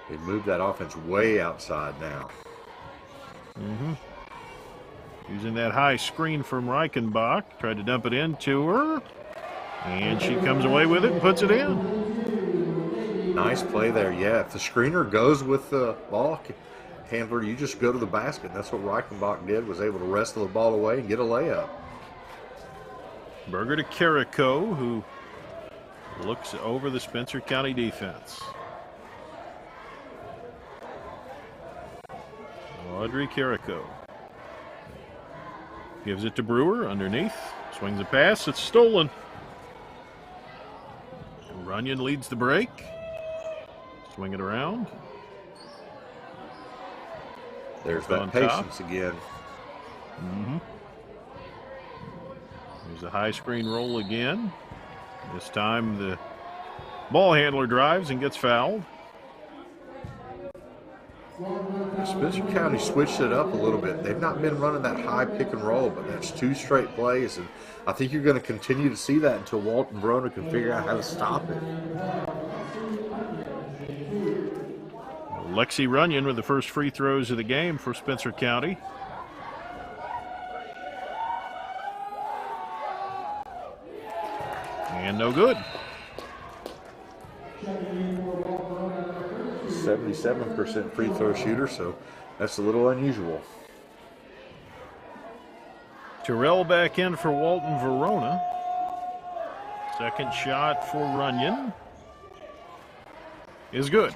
S4: They moved that offense way outside now.
S3: Using that high screen from Reichenbach. Tried to dump it into her. And she comes away with it and puts it in.
S4: Nice play there. Yeah, if the screener goes with the ball handler, you just go to the basket. That's what Reichenbach did, was able to wrestle the ball away and get a layup.
S3: Berger to Carrico, who looks over the Spencer County defense. Audrey Carrico gives it to Brewer underneath. Swings a pass. It's stolen. Runyon leads the break. Swing it around.
S4: There's that patience again.
S3: There's a high screen roll again. This time the ball handler drives and gets fouled.
S4: Spencer County switched it up a little bit. They've not been running that high pick and roll, but that's 2 straight plays, and I think you're going to continue to see that until Walton Verona can figure out how to stop it.
S3: Lexi Runyon with the first free throws of the game for Spencer County. And no good.
S4: 77% free throw shooter, so that's a little unusual.
S3: Terrell back in for Walton Verona. Second shot for Runyon is good.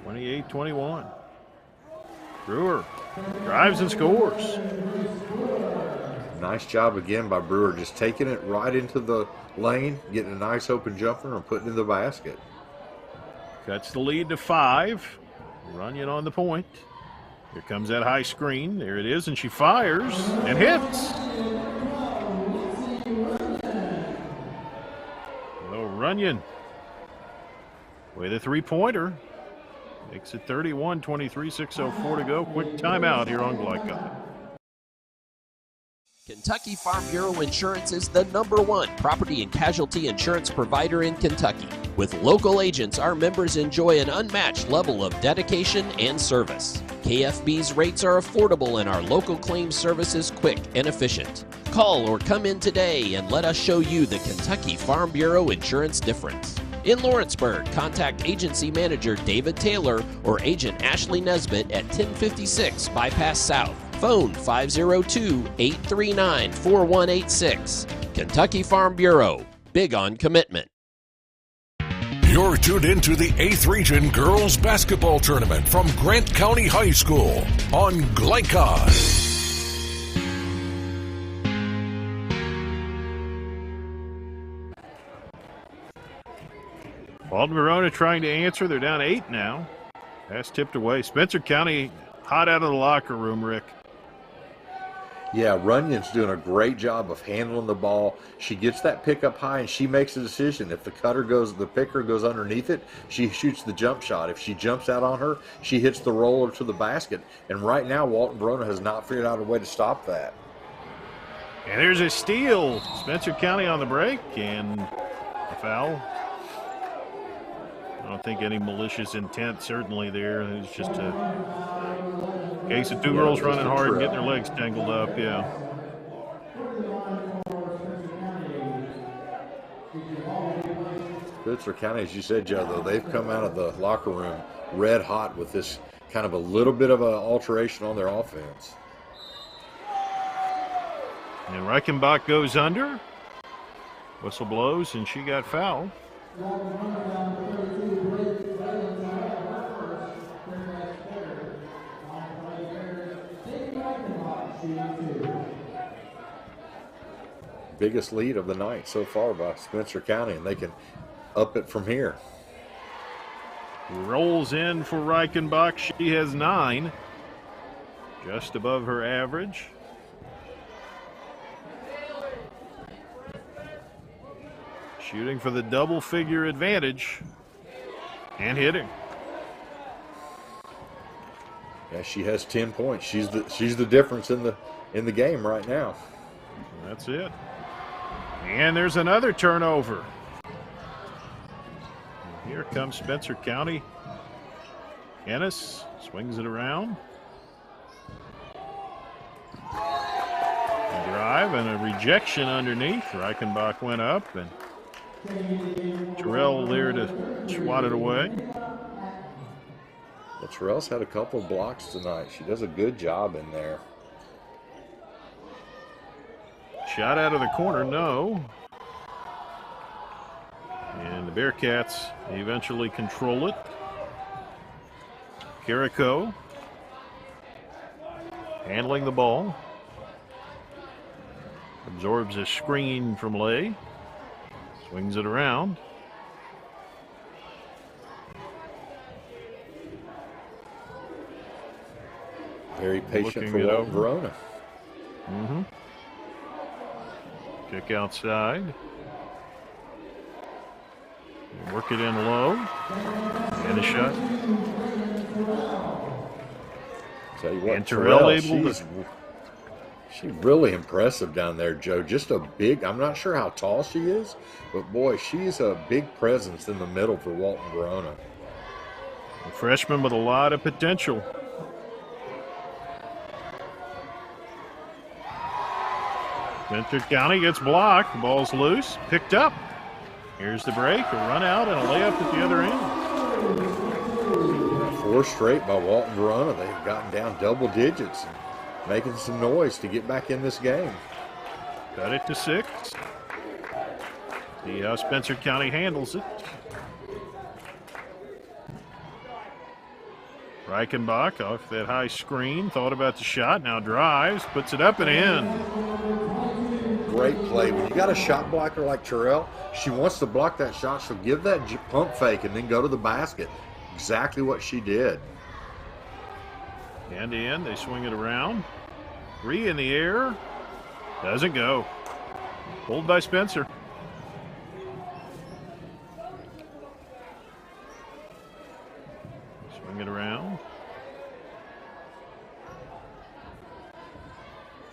S3: (28-21). Brewer drives and scores.
S4: Nice job again by Brewer, just taking it right into the lane, getting a nice open jumper and putting it in the basket.
S3: Cuts the lead to 5. Runyon on the point. Here comes that high screen. There it is, and she fires and hits. Oh, Runyon with a three-pointer. Makes it 31-23, 6:04 to go. Quick timeout here on Glycon.
S6: Kentucky Farm Bureau Insurance is the #1 property and casualty insurance provider in Kentucky. With local agents, our members enjoy an unmatched level of dedication and service. KFB's rates are affordable and our local claims service is quick and efficient. Call or come in today and let us show you the Kentucky Farm Bureau Insurance difference. In Lawrenceburg, contact Agency Manager David Taylor or Agent Ashley Nesbitt at 1056 Bypass South. Phone 502-839-4186. Kentucky Farm Bureau, big on commitment.
S2: You're tuned into the 8th Region Girls Basketball Tournament from Grant County High School on Glycon.
S3: Walton Verona trying to answer. They're down 8 now. That's tipped away. Spencer County hot out of the locker room, Rick.
S4: Yeah, Runyon's doing a great job of handling the ball. She gets that pick up high and she makes a decision. If the picker goes underneath it, she shoots the jump shot. If she jumps out on her, she hits the roller to the basket. And right now, Walton Verona has not figured out a way to stop that.
S3: And there's a steal. Spencer County on the break and a foul. I don't think any malicious intent certainly there. It's just a case of two girls running hard and getting their legs tangled up, yeah.
S4: Spencer County, as you said, Joe, though, they've come out of the locker room red hot with this kind of a little bit of an alteration on their offense.
S3: And Reichenbach goes under. Whistle blows, and she got fouled.
S4: Biggest lead of the night so far by Spencer County, and they can up it from here.
S3: Rolls in for Reichenbach. She has 9, just above her average. Shooting for the double-figure advantage and hitting.
S4: Yeah, she has 10 points. She's the difference in the game right now.
S3: That's it. And there's another turnover. And here comes Spencer County. Ennis swings it around. A drive and a rejection underneath. Reichenbach went up and Terrell there to swat it away.
S4: Well, Terrell's had a couple of blocks tonight. She does a good job in there.
S3: Shot out of the corner, no. And the Bearcats eventually control it. Carrico handling the ball. Absorbs a screen from Lay. Swings it around.
S4: Very patient for Walton Verona.
S3: Mm-hmm. Kick outside. Work it in low. And a shot.
S4: Tell you what,
S3: and Terrell
S4: she's really impressive down there, Joe. Just a big, I'm not sure how tall she is, but boy, she's a big presence in the middle for Walton Verona.
S3: A freshman with a lot of potential. Spencer County gets blocked. The ball's loose. Picked up. Here's the break. A run out and a layup at the other end.
S4: 4 straight by Walton Verona. They've gotten down double digits and making some noise to get back in this game.
S3: Cut it to 6. See how Spencer County handles it. Reichenbach off that high screen. Thought about the shot. Now drives. Puts it up and in.
S4: Great play. When you got a shot blocker like Terrell, she wants to block that shot. She'll give that pump fake and then go to the basket. Exactly what she did.
S3: And in. They swing it around. 3 in the air. Doesn't go. Pulled by Spencer. Swing it around.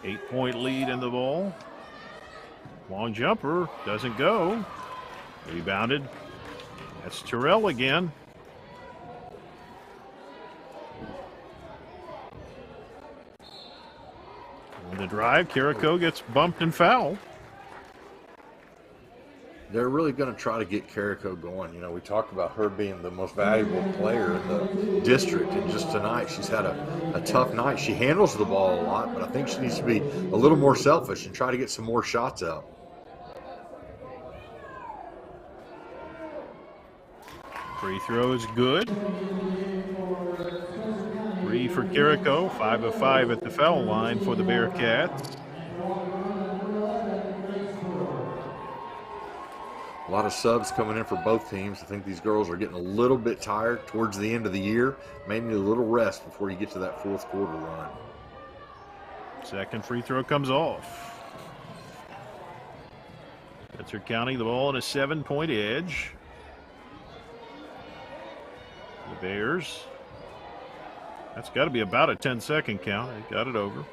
S3: 8-point lead in the ball. Long jumper doesn't go. Rebounded. That's Terrell again. On the drive, Carrico gets bumped and fouled.
S4: They're really going to try to get Carrico going. You know, we talked about her being the most valuable player in the district, and just tonight she's had a tough night. She handles the ball a lot, but I think she needs to be a little more selfish and try to get some more shots out.
S3: Free throw is good. 3 for Carrico, 5 of 5 at the foul line for the Bearcats.
S4: A lot of subs coming in for both teams. I think these girls are getting a little bit tired towards the end of the year. May need a little rest before you get to that fourth quarter run.
S3: Second free throw comes off. Spencer County, the ball on a 7-point edge. The Bears. That's got to be about a 10-second count. They got it over.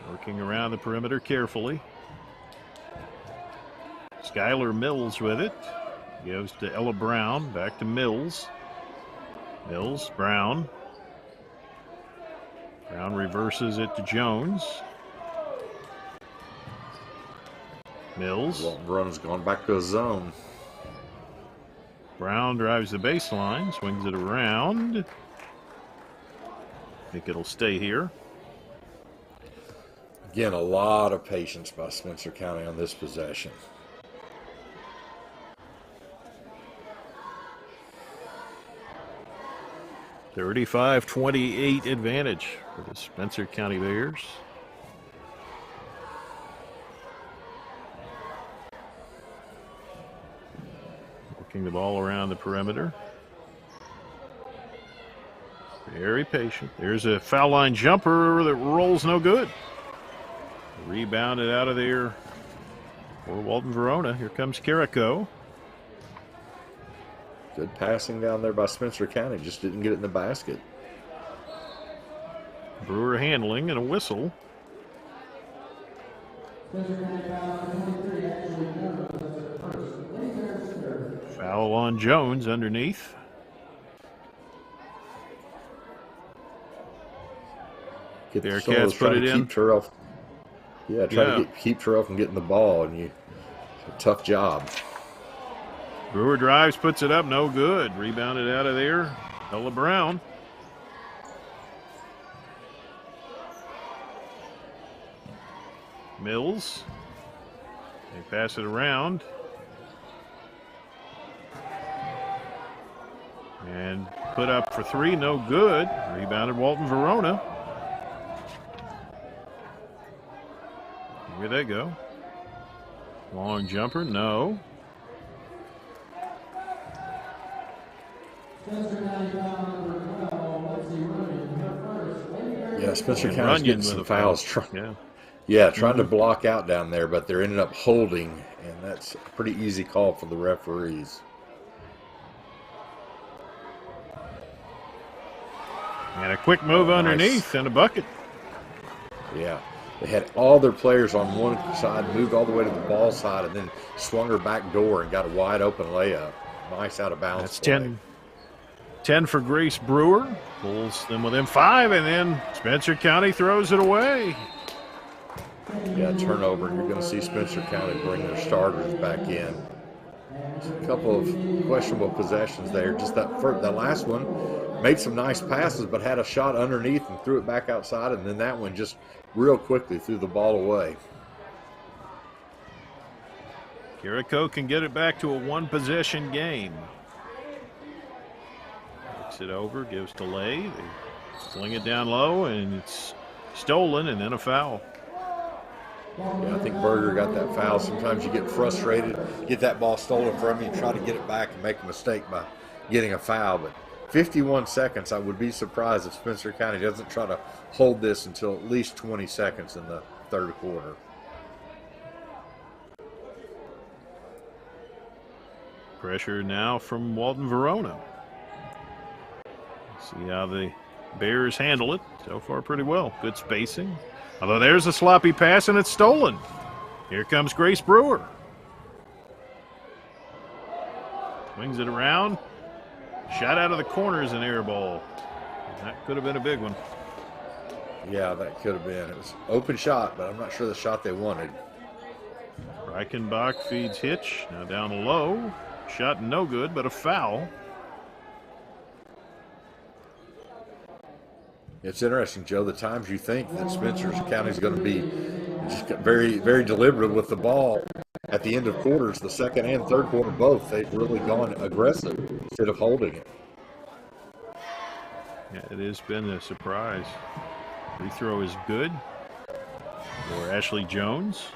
S3: Working around the perimeter carefully. Skylar Mills with it. Goes to Ella Brown. Back to Mills. Mills, Brown. Brown reverses it to Jones. Mills.
S4: Walton Verona's gone back to a zone.
S3: Brown drives the baseline, swings it around. I think it'll stay here.
S4: Again, a lot of patience by Spencer County on this possession.
S3: (35-28) advantage for the Spencer County Bears. Working the ball around the perimeter. Very patient. There's a foul line jumper that rolls no good. Rebounded out of there for Walton Verona. Here comes Carrico.
S4: Good passing down there by Spencer County. Just didn't get it in the basket.
S3: Brewer handling and a whistle. Foul on Jones underneath.
S4: Get
S3: Bearcats put it in.
S4: Keep Terrell. Yeah, to keep Terrell from getting the ball, and it's a tough job.
S3: Brewer drives, puts it up, no good. Rebounded out of there. Ella Brown. Mills. They pass it around. And put up for 3, no good. Rebounded Walton Verona. Here they go. Long jumper, no.
S4: Yeah, Spencer County's getting some fouls. Trying to block out down there, but they're ended up holding, and that's a pretty easy call for the referees.
S3: And a quick move underneath and a bucket.
S4: Yeah. They had all their players on one side, moved all the way to the ball side, and then swung her back door and got a wide open layup. Nice out of bounds.
S3: That's 10 for Grace Brewer. Pulls them within 5, and then Spencer County throws it away.
S4: Yeah, turnover. You're going to see Spencer County bring their starters back in. A couple of questionable possessions there. Just that last one made some nice passes, but had a shot underneath and threw it back outside, and then that one just real quickly threw the ball away.
S3: Carrico can get it back to a one-possession game. Takes it over, gives to Lay. They sling it down low, and it's stolen, and then a foul.
S4: Yeah, I think Berger got that foul. Sometimes you get frustrated, get that ball stolen from you, and try to get it back and make a mistake by getting a foul. But 51 seconds, I would be surprised if Spencer County doesn't try to hold this until at least 20 seconds in the third quarter. Pressure now from Walton Verona.
S3: See how the Bears handle it. So far, pretty well. Good spacing. Although there's a sloppy pass, and it's stolen. Here comes Grace Brewer. Swings it around. Shot out of the corner is an air ball. That could have been a big one.
S4: Yeah, that could have been. It was open shot, but I'm not sure the shot they wanted.
S3: Reichenbach feeds Hitch. Now down low. Shot no good, but a foul.
S4: It's interesting, Joe, the times you think that Spencer County is going to be just very, very deliberate with the ball. At the end of quarters, the second and third quarter both, they've really gone aggressive instead of holding it.
S3: Yeah, it has been a surprise. Free throw is good for Ashley Jones.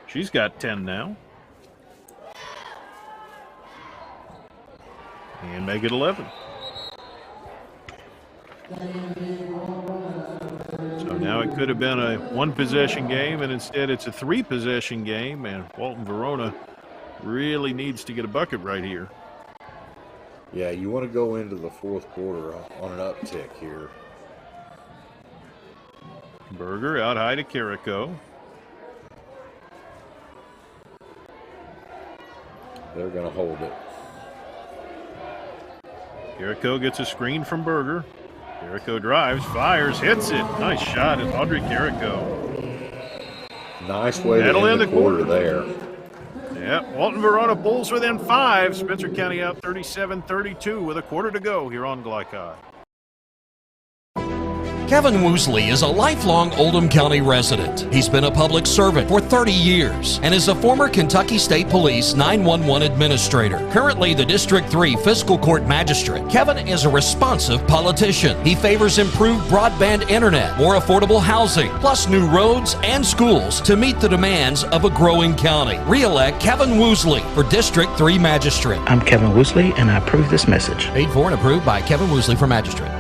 S3: She's got 10 now. And make it 11. So now it could have been a one-possession game, and instead it's a three-possession game, and Walton Verona really needs to get a bucket right here.
S4: Yeah, you want to go into the fourth quarter on an uptick here.
S3: Berger out high to Carrico.
S4: They're going to hold it.
S3: Carrico gets a screen from Berger. Carrico drives, fires, hits it. Nice shot at Audrey Carrico.
S4: Nice way to end the quarter there.
S3: Yeah, Walton Verona pulls within 5. Spencer County out 37-32 with a quarter to go here on Glycod.
S10: Kevin Woosley is a lifelong Oldham County resident. He's been a public servant for 30 years and is a former Kentucky State Police 911 administrator. Currently the District 3 Fiscal Court Magistrate, Kevin is a responsive politician. He favors improved broadband internet, more affordable housing, plus new roads and schools to meet the demands of a growing county. Re-elect Kevin Woosley for District 3 Magistrate.
S11: I'm Kevin Woosley, and I approve this message.
S10: Paid for and approved by Kevin Woosley for Magistrate.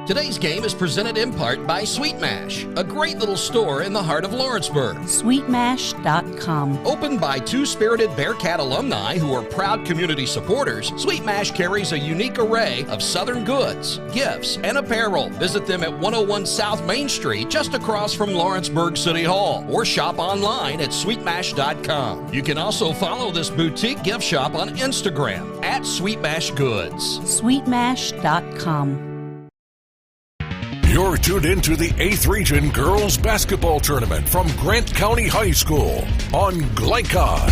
S10: Today's game is presented in part by Sweet Mash, a great little store in the heart of Lawrenceburg.
S12: Sweetmash.com.
S10: Opened by two spirited Bearcat alumni who are proud community supporters, Sweet Mash carries a unique array of Southern goods, gifts, and apparel. Visit them at 101 South Main Street, just across from Lawrenceburg City Hall, or shop online at sweetmash.com. You can also follow this boutique gift shop on Instagram at Sweet Mash Goods.
S12: Sweetmash.com.
S2: You're tuned into the 8th Region Girls Basketball Tournament from Grant County High School on Glycod.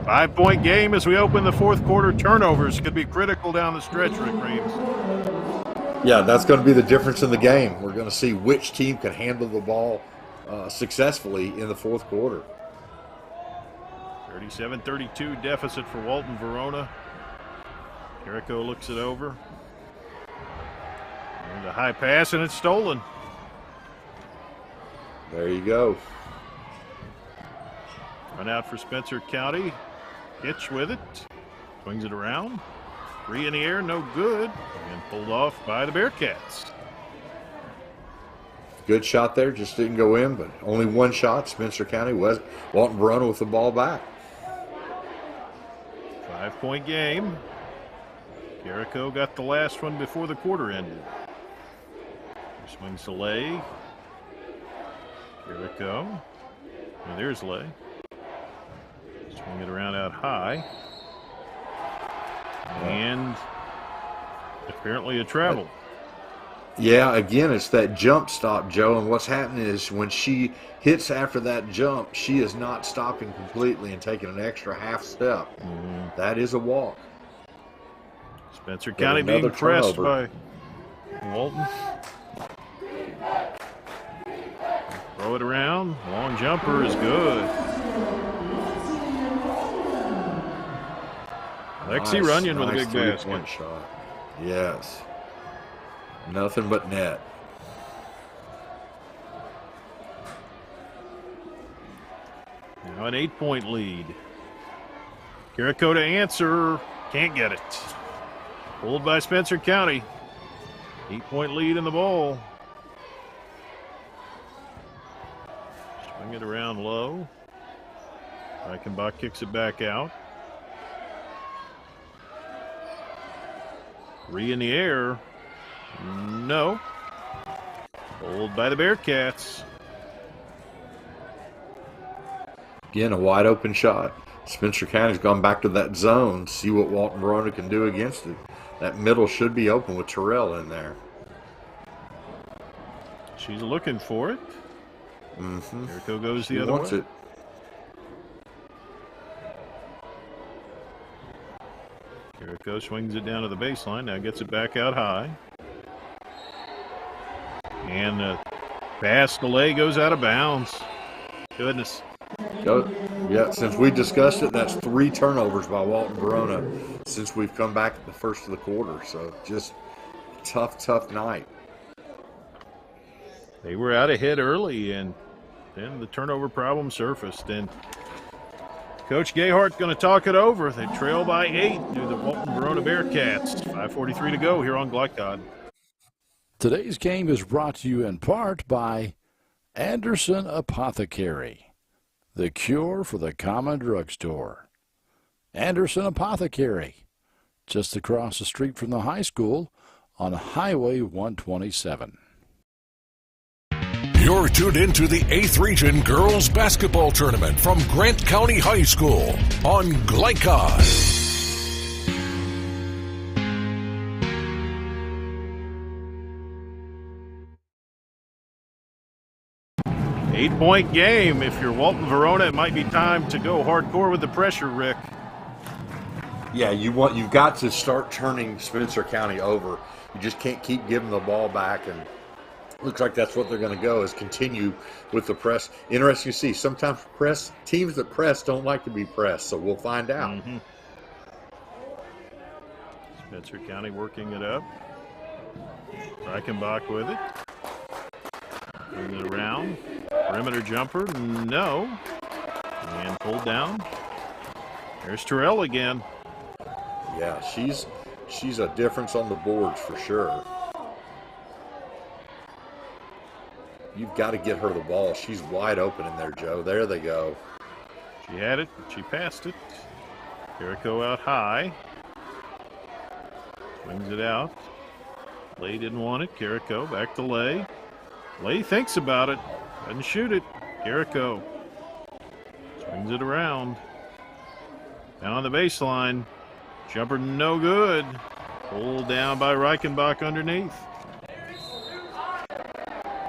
S3: Five-point game as we open the fourth quarter. Turnovers could be critical down the stretch, Rick Reeves.
S4: Yeah, that's going to be the difference in the game. We're going to see which team can handle the ball successfully in the fourth quarter.
S3: 37-32 deficit for Walton Verona. Carrico looks it over. And a high pass, and it's stolen.
S4: There you go.
S3: Run out for Spencer County. Hitch with it. Swings it around. 3 in the air, no good. And pulled off by the Bearcats.
S4: Good shot there, just didn't go in, but only one shot. Spencer County, Walton Verona with the ball back.
S3: 5-point game. Carrico got the last one before the quarter ended. Swings to Lay. Carrico. Now there's Lay. Swing it around out high. And apparently a travel.
S4: Yeah, again, it's that jump stop, Joe, and what's happening is when she hits after that jump, she is not stopping completely and taking an extra half step. That is a walk.
S3: Spencer County being pressed by Walton. Throw it around. Long jumper is good. Lexi Runyon with a big basket.
S4: Shot. Yes. Nothing but net.
S3: Now an 8-point lead. Carrico to answer. Can't get it. Pulled by Spencer County. 8-point lead in the ball. Swing it around low. Reichenbach kicks it back out. 3 in the air. No. Pulled by the Bearcats.
S4: Again, a wide open shot. Spencer County's gone back to that zone. See what Walton Verona can do against it. That middle should be open with Terrell in there.
S3: She's looking for it.
S4: Mm-hmm.
S3: Jericho goes the other way.
S4: It.
S3: Jericho swings it down to the baseline. Now gets it back out high. And the pass delay goes out of bounds. Goodness.
S4: Yeah, since we discussed it, that's 3 turnovers by Walton Verona since we've come back at the first of the quarter. So just tough night.
S3: They were out ahead early, and then the turnover problem surfaced. And Coach Gayhart's going to talk it over. They trail by 8 to the Walton Verona Bearcats. 5:43 to go here on Glycod.
S7: Today's game is brought to you in part by Anderson Apothecary, the cure for the common drugstore. Anderson Apothecary, just across the street from the high school on Highway 127.
S2: You're tuned into the 8th Region Girls Basketball Tournament from Grant County High School on Glycod.
S3: 8-point game. If you're Walton Verona, it might be time to go hardcore with the pressure, Rick.
S4: Yeah, you've got to start turning Spencer County over. You just can't keep giving the ball back, and looks like that's what they're going to go, is continue with the press. Interesting to see. Sometimes teams that press don't like to be pressed, so we'll find out.
S3: Mm-hmm. Spencer County working it up. Reichenbach with it. Bring it around. Perimeter jumper, no. And pulled down. There's Terrell again.
S4: Yeah, she's a difference on the boards for sure. You've got to get her the ball. She's wide open in there, Joe. There they go.
S3: She had it, but she passed it. Jericho out high. Swings it out. Lay didn't want it. Jericho back to Lay. Lay thinks about it. Doesn't shoot it. Jericho swings it around. Down on the baseline. Jumper no good. Pulled down by Reichenbach underneath.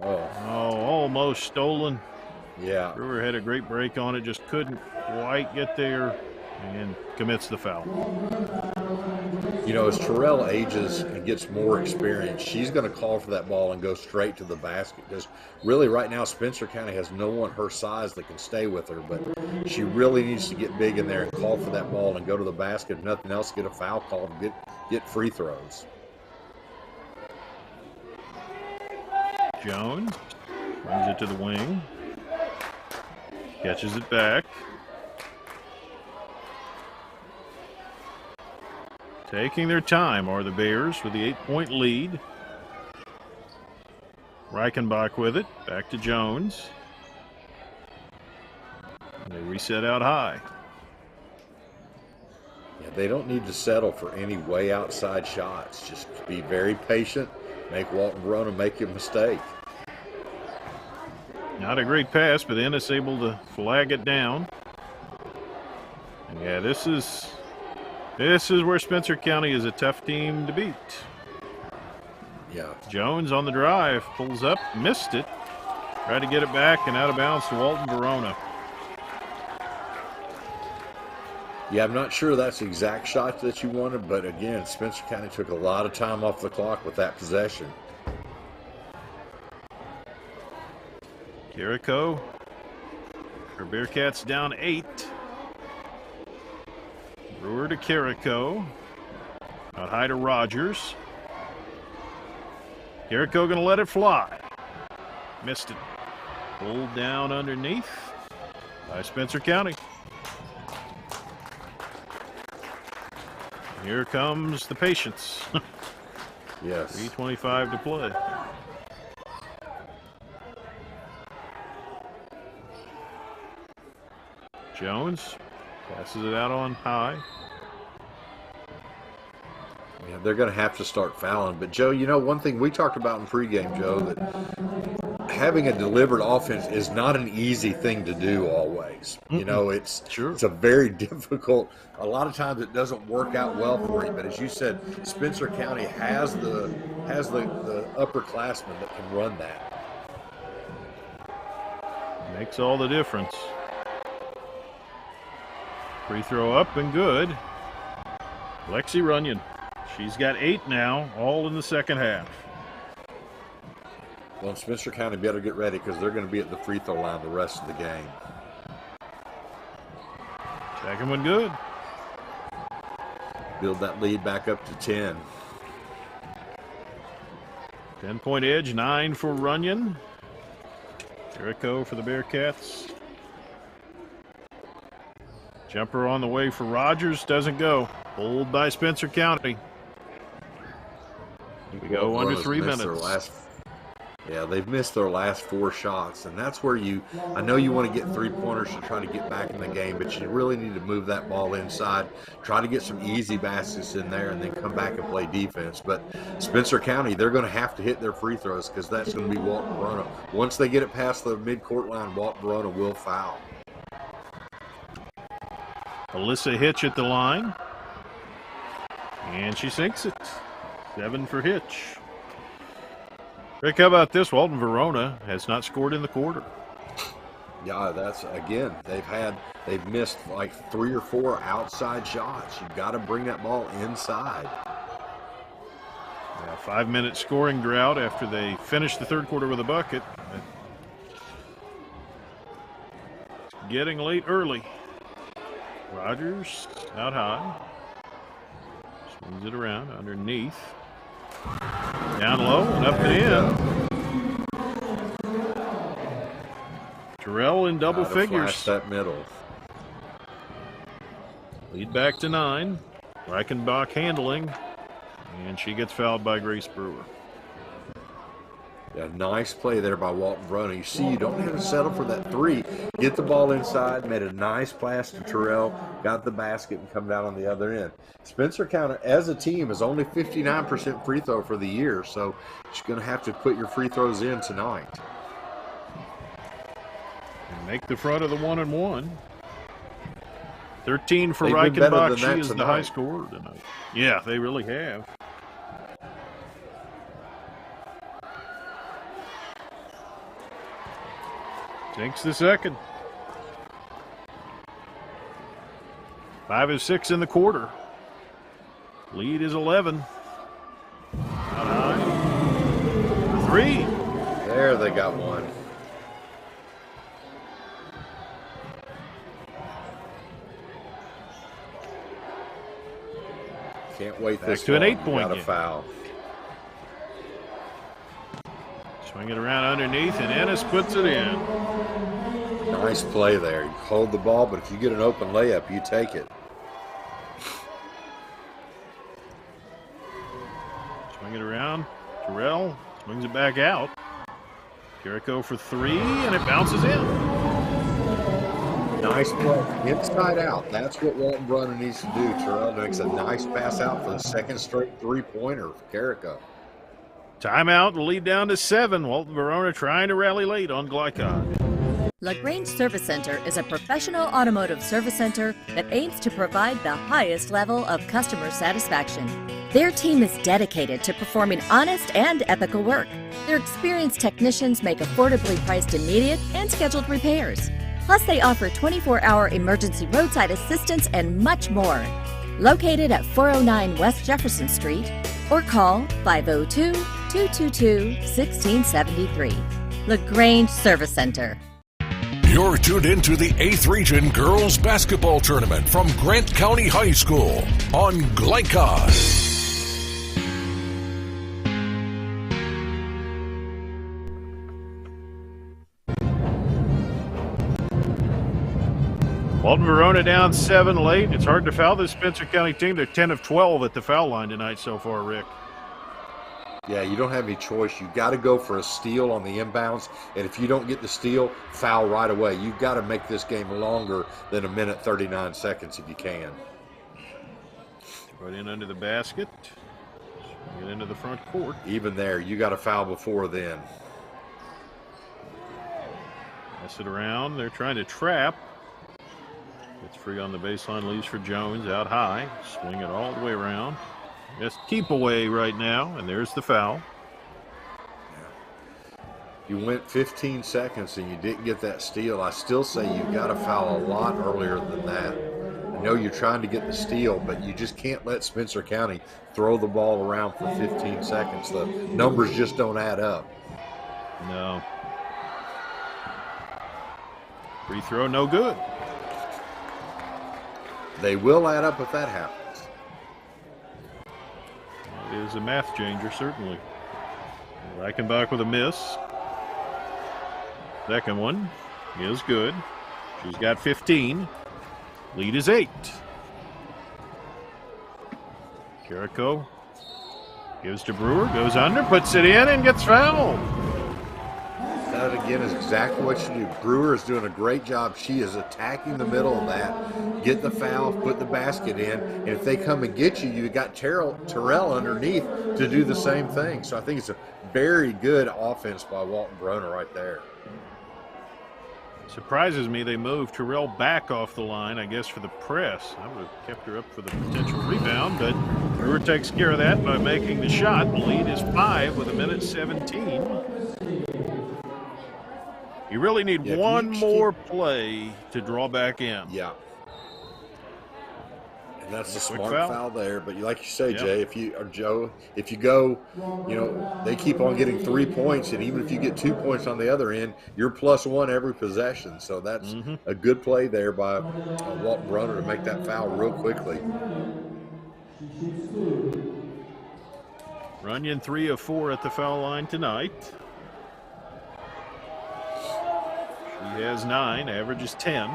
S3: Oh, almost stolen.
S4: Yeah.
S3: Brewer had a great break on it, just couldn't quite get there, and commits the foul.
S4: You know, as Terrell ages and gets more experience, she's going to call for that ball and go straight to the basket. Because really right now Spencer County has no one her size that can stay with her, but she really needs to get big in there and call for that ball and go to the basket. If nothing else, get a foul call and get free throws.
S3: Jones brings it to the wing. Catches it back. Taking their time are the Bears with the 8-point lead. Reichenbach with it. Back to Jones. They reset out high.
S4: Yeah, they don't need to settle for any way outside shots. Just be very patient. Make Walton Verona make a mistake.
S3: Not a great pass, but Ennis able to flag it down. And yeah, this is where Spencer County is a tough team to beat.
S4: Yeah.
S3: Jones on the drive, pulls up, missed it. Tried to get it back and out of bounds to Walton Verona.
S4: Yeah, I'm not sure that's the exact shot that you wanted, but again, Spencer County took a lot of time off the clock with that possession.
S3: Jericho. Her Bearcats down 8. Brewer to Jericho. Out high to Rogers. Jericho going to let it fly. Missed it. Pulled down underneath by Spencer County. Here comes the patience.
S4: Yes.
S3: 3:25 to play. Jones passes it out on high.
S4: Yeah, they're going to have to start fouling. But, Joe, you know, one thing we talked about in pregame, Joe, that having a delivered offense is not an easy thing to do always. You know, it's a very difficult. A lot of times it doesn't work out well for you. But as you said, Spencer County has the upperclassmen that can run that.
S3: Makes all the difference. Free throw up and good. Lexi Runyon. She's got 8 now, all in the second half.
S4: Well, Spencer County better get ready because they're going to be at the free throw line the rest of the game.
S3: Second one good.
S4: Build that lead back up to 10.
S3: 10-point edge, 9 for Runyon. Jericho for the Bearcats. Jumper on the way for Rogers, doesn't go. Pulled by Spencer County. We go under 3 minutes.
S4: They've missed their last 4 shots, and that's where I know you want to get 3-pointers to try to get back in the game, but you really need to move that ball inside, try to get some easy baskets in there, and then come back and play defense. But Spencer County, they're going to have to hit their free throws because that's going to be Walton Verona. Once they get it past the midcourt line, Walton Verona will foul.
S3: Alyssa Hitch at the line, and she sinks it. 7 for Hitch. Rick, how about this? Walton Verona has not scored in the quarter.
S4: Yeah, that's, again, they've missed like 3 or 4 outside shots. You've got to bring that ball inside.
S3: Yeah, 5-minute scoring drought after they finished the third quarter with a bucket. It's getting late early. Rogers out high. Swings it around underneath. Down low and up and in. Terrell in double figures.
S4: Flash that middle.
S3: Lead back to 9. Reichenbach handling. And she gets fouled by Grace Brewer.
S4: Yeah, nice play there by Walton Verona. You see, you don't have to settle for that 3. Get the ball inside, made a nice pass to Terrell, got the basket, and come down on the other end. Spencer County, as a team, is only 59% free throw for the year, so you're going to have to put your free throws in tonight.
S3: And make the front of the 1-and-1. 13 for Reichenbach. She is the high scorer tonight. Yeah, they really have. Takes the second. 5 of 6 in the quarter. Lead is 11. Out high. 3.
S4: There they got one. Can't wait
S3: back
S4: this
S3: to
S4: long.
S3: An 8-point
S4: got a
S3: game.
S4: Foul.
S3: Swing it around underneath, and Ennis puts it in.
S4: Nice play there. You hold the ball, but if you get an open layup, you take it.
S3: Swing it around. Terrell swings it back out. Jericho for 3, and it bounces in.
S4: Nice play. Inside out. That's what Walton Verona needs to do. Terrell makes a nice pass out for the second straight 3-pointer for Jericho.
S3: Timeout, the lead down to 7. Walton Verona trying to rally late on Glycod.
S1: LaGrange Service Center is a professional automotive service center that aims to provide the highest level of customer satisfaction. Their team is dedicated to performing honest and ethical work. Their experienced technicians make affordably priced immediate and scheduled repairs. Plus, they offer 24-hour emergency roadside assistance and much more. Located at 409 West Jefferson Street, or call 502-222-1673. LaGrange Service Center.
S2: You're tuned into the 8th Region Girls Basketball Tournament from Grant County High School on Glycod.
S3: Walton Verona down 7 late. It's hard to foul this Spencer County team. They're 10 of 12 at the foul line tonight so far, Rick.
S4: Yeah, you don't have any choice. You got to go for a steal on the inbounds, and if you don't get the steal, foul right away. You've got to make this game longer than 1:39 if you can.
S3: Throw it in under the basket. Get into the front court.
S4: Even there, you got to foul before then.
S3: Pass it around. They're trying to trap. It's free on the baseline. Leaves for Jones out high. Swing it all the way around. Just keep away right now, and there's the foul.
S4: You went 15 seconds and you didn't get that steal. I still say you got to foul a lot earlier than that. I know you're trying to get the steal, but you just can't let Spencer County throw the ball around for 15 seconds. The numbers just don't add up.
S3: No. Free throw, no good.
S4: They will add up if that happens.
S3: It is a math changer, certainly. Reichenbach with a miss. Second one is good. She's got 15. Lead is 8. Carrico gives to Brewer, goes under, puts it in, and gets fouled.
S4: That again is exactly what you do. Brewer is doing a great job. She is attacking the middle of that. Get the foul, put the basket in, and if they come and get you, you got Terrell underneath to do the same thing. So I think it's a very good offense by Walton Verona right there.
S3: Surprises me they moved Terrell back off the line, I guess, for the press. I would have kept her up for the potential rebound, but Brewer takes care of that by making the shot. The lead is 5 with 1:17. You really need one more play to draw back in.
S4: Yeah. And that's a smart foul there. But like you say, Jay, if you go, they keep on getting 3 points, and even if you get 2 points on the other end, you're +1 every possession. So that's a good play there by Walton Verona to make that foul real quickly.
S3: Runyon 3 of 4 at the foul line tonight. She has 9, averages 10.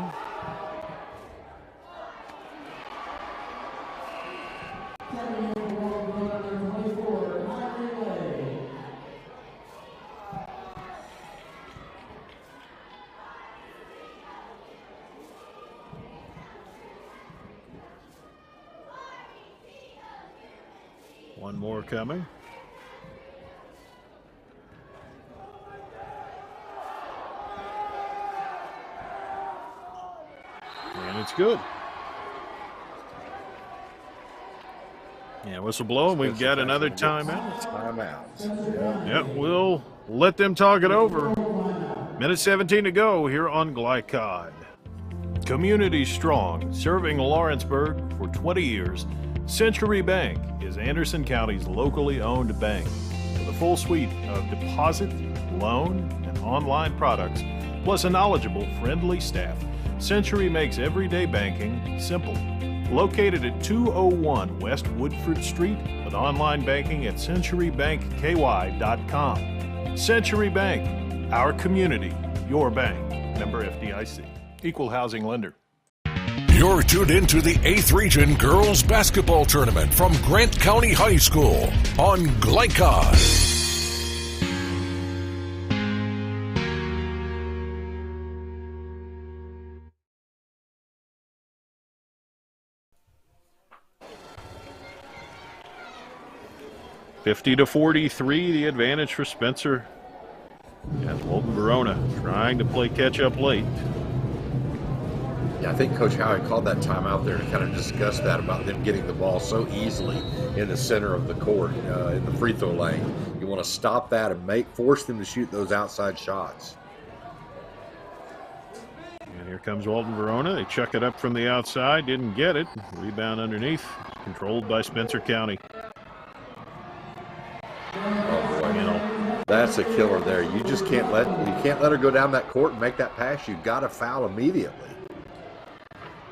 S3: One more coming. And it's good. Yeah, whistle blow, and we've got another timeout. Yeah, we'll let them talk it over. 1:17 to go here on Glycod. Community strong, serving Lawrenceburg for 20 years. Century Bank is Anderson County's locally owned bank with a full suite of deposit, loan, and online products, plus a knowledgeable, friendly staff. Century makes everyday banking simple. Located at 201 West Woodford Street with online banking at centurybankky.com. Century Bank, our community, your bank. Member FDIC. Equal housing lender.
S2: You're tuned into the 8th Region Girls Basketball Tournament from Grant County High School on Glycod.
S3: (50-43), the advantage for Spencer. As Walton Verona trying to play catch up late.
S4: Yeah, I think Coach Howie called that timeout there to kind of discuss that about them getting the ball so easily in the center of the court, in the free throw lane. You want to stop that and force them to shoot those outside shots.
S3: And here comes Walton Verona. They chuck it up from the outside, didn't get it. Rebound underneath, controlled by Spencer County.
S4: Oh boy, that's a killer there. You just can't let her go down that court and make that pass. You got to foul immediately.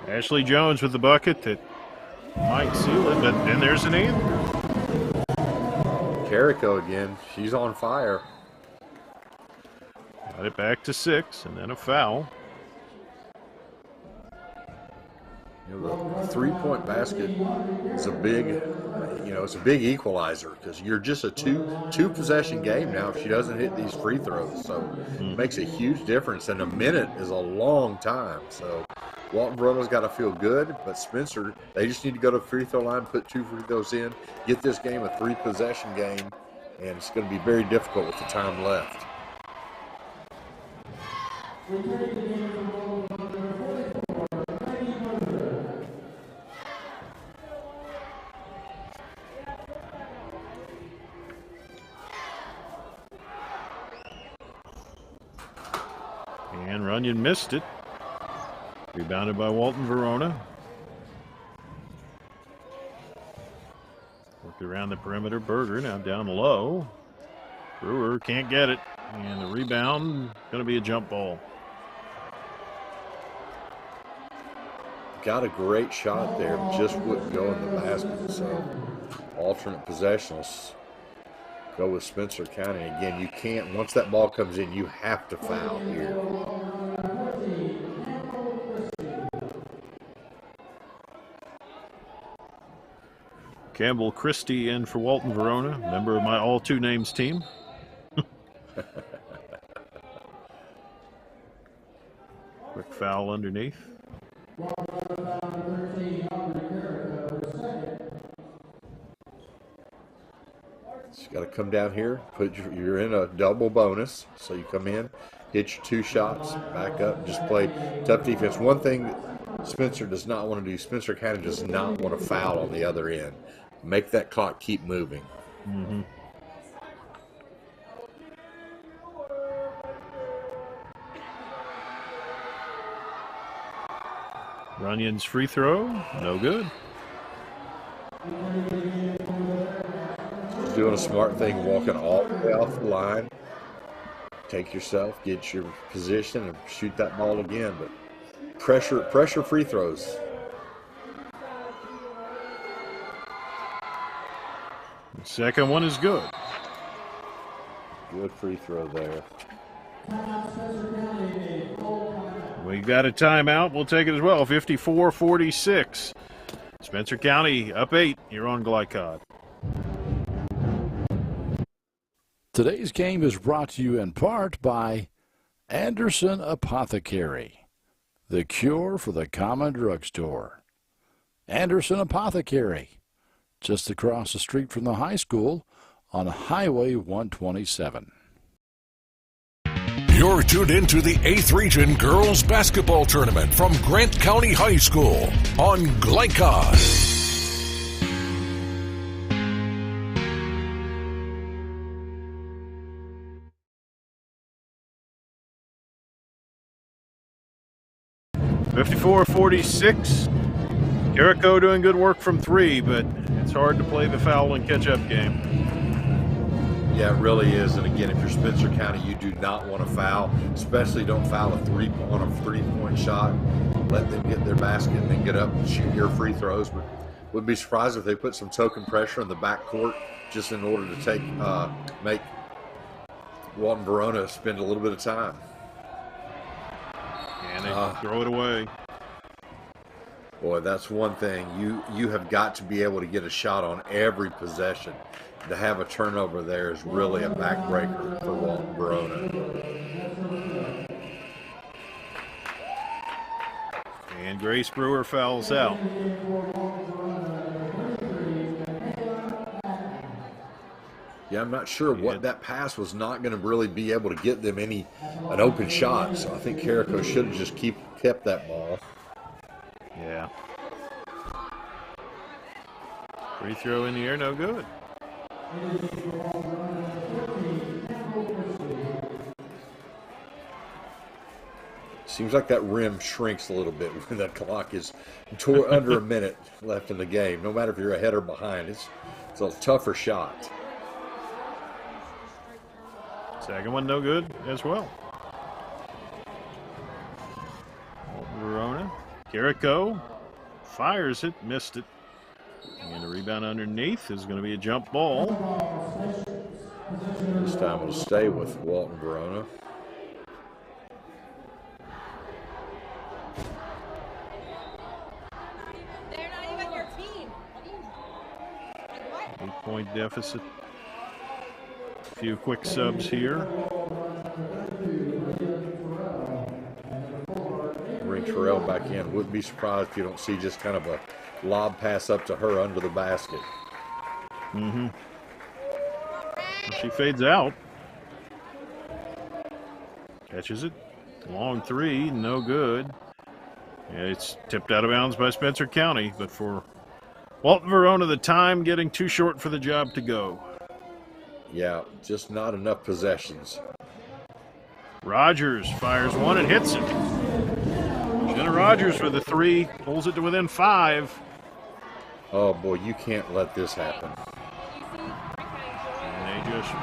S3: Ashley Jones with the bucket that might seal it, but then there's an in.
S4: Carrico again. She's on fire.
S3: Got it back to 6, and then a foul.
S4: The three-point basket is a big, it's a big equalizer because you're just a two possession game now if she doesn't hit these free throws. So it makes a huge difference, and a minute is a long time. So Walton Verona's got to feel good, but Spencer, they just need to go to the free throw line, put 2 free throws in, get this game a 3-possession game, and it's going to be very difficult with the time left.
S3: And Runyon missed it. Rebounded by Walton Verona. Worked around the perimeter. Berger now down low. Brewer can't get it. And the rebound going to be a jump ball.
S4: Got a great shot there, just wouldn't go in the basket. So alternate possessions go with Spencer County. Again, you can't, once that ball comes in, you have to foul here.
S3: Campbell Christie in for Walton Verona, member of my all 2 names team. Quick foul underneath.
S4: You got to come down here. You're in a double bonus, so you come in, hit your 2 shots, back up, and just play tough defense. One thing Spencer does not want to do, Spencer County does not want to foul on the other end. Make that clock keep moving.
S3: Mm-hmm. Runyon's free throw, no good.
S4: Doing a smart thing, walking all the way off the line. Take yourself, get your position, and shoot that ball again. But pressure free throws.
S3: The second one is good.
S4: Good free throw there.
S3: We got a timeout. We'll take it as well. 54-46. Spencer County up 8. You're on Glycod.
S7: Today's game is brought to you in part by Anderson Apothecary, the cure for the common drugstore. Anderson Apothecary, just across the street from the high school on Highway 127.
S2: You're tuned into the 8th Region Girls Basketball Tournament from Grant County High School on Glycod.
S3: (54-46). Jericho doing good work from 3, but it's hard to play the foul and catch-up game.
S4: Yeah, it really is. And again, if you're Spencer County, you do not want to foul, especially don't foul on a 3-point shot. Let them get their basket and then get up and shoot your free throws. But wouldn't be surprised if they put some token pressure in the backcourt just in order to make Walton Verona spend a little bit of time.
S3: And they throw it away.
S4: Boy, that's one thing. You have got to be able to get a shot on every possession. To have a turnover there is really a backbreaker for Walton Verona.
S3: And Grace Brewer fouls out.
S4: Yeah, I'm not sure what that pass was not going to really be able to get them an open shot. So I think Jericho should have just kept that ball.
S3: Yeah. Free throw in the air, no good.
S4: Seems like that rim shrinks a little bit when that clock is under a minute left in the game. No matter if you're ahead or behind, it's a tougher shot.
S3: Second one no good as well. Verona. Jericho fires it, missed it. And the rebound underneath is going to be a jump ball.
S4: This time it'll stay with Walton Verona.
S3: 3-point deficit. A few quick subs here.
S4: Bring Terrell back in. Wouldn't be surprised if you don't see just kind of a lob pass up to her under the basket.
S3: Mm-hmm. She fades out. Catches it. Long three, no good. Yeah, it's tipped out of bounds by Spencer County, but for Walton Verona, the time getting too short for the job to go.
S4: Yeah, just not enough possessions.
S3: Rogers fires one and hits it. Jenna Rogers for the three, pulls it to within 5.
S4: Oh boy, you can't let this happen.
S3: And they just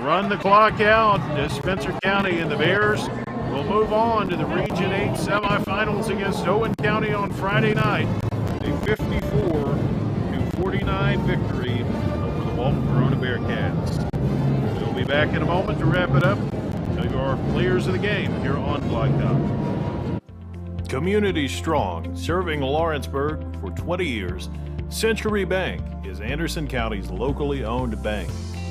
S3: run the clock out as Spencer County, and the Bears will move on to the Region 8 semifinals against Owen County on Friday night. A 54-49 victory over the Walton Verona Bearcats. We'll be back in a moment to wrap it up. Tell you our players of the game here on Blacktop. Community strong, serving Lawrenceburg for 20 years, Century Bank is Anderson County's locally owned bank.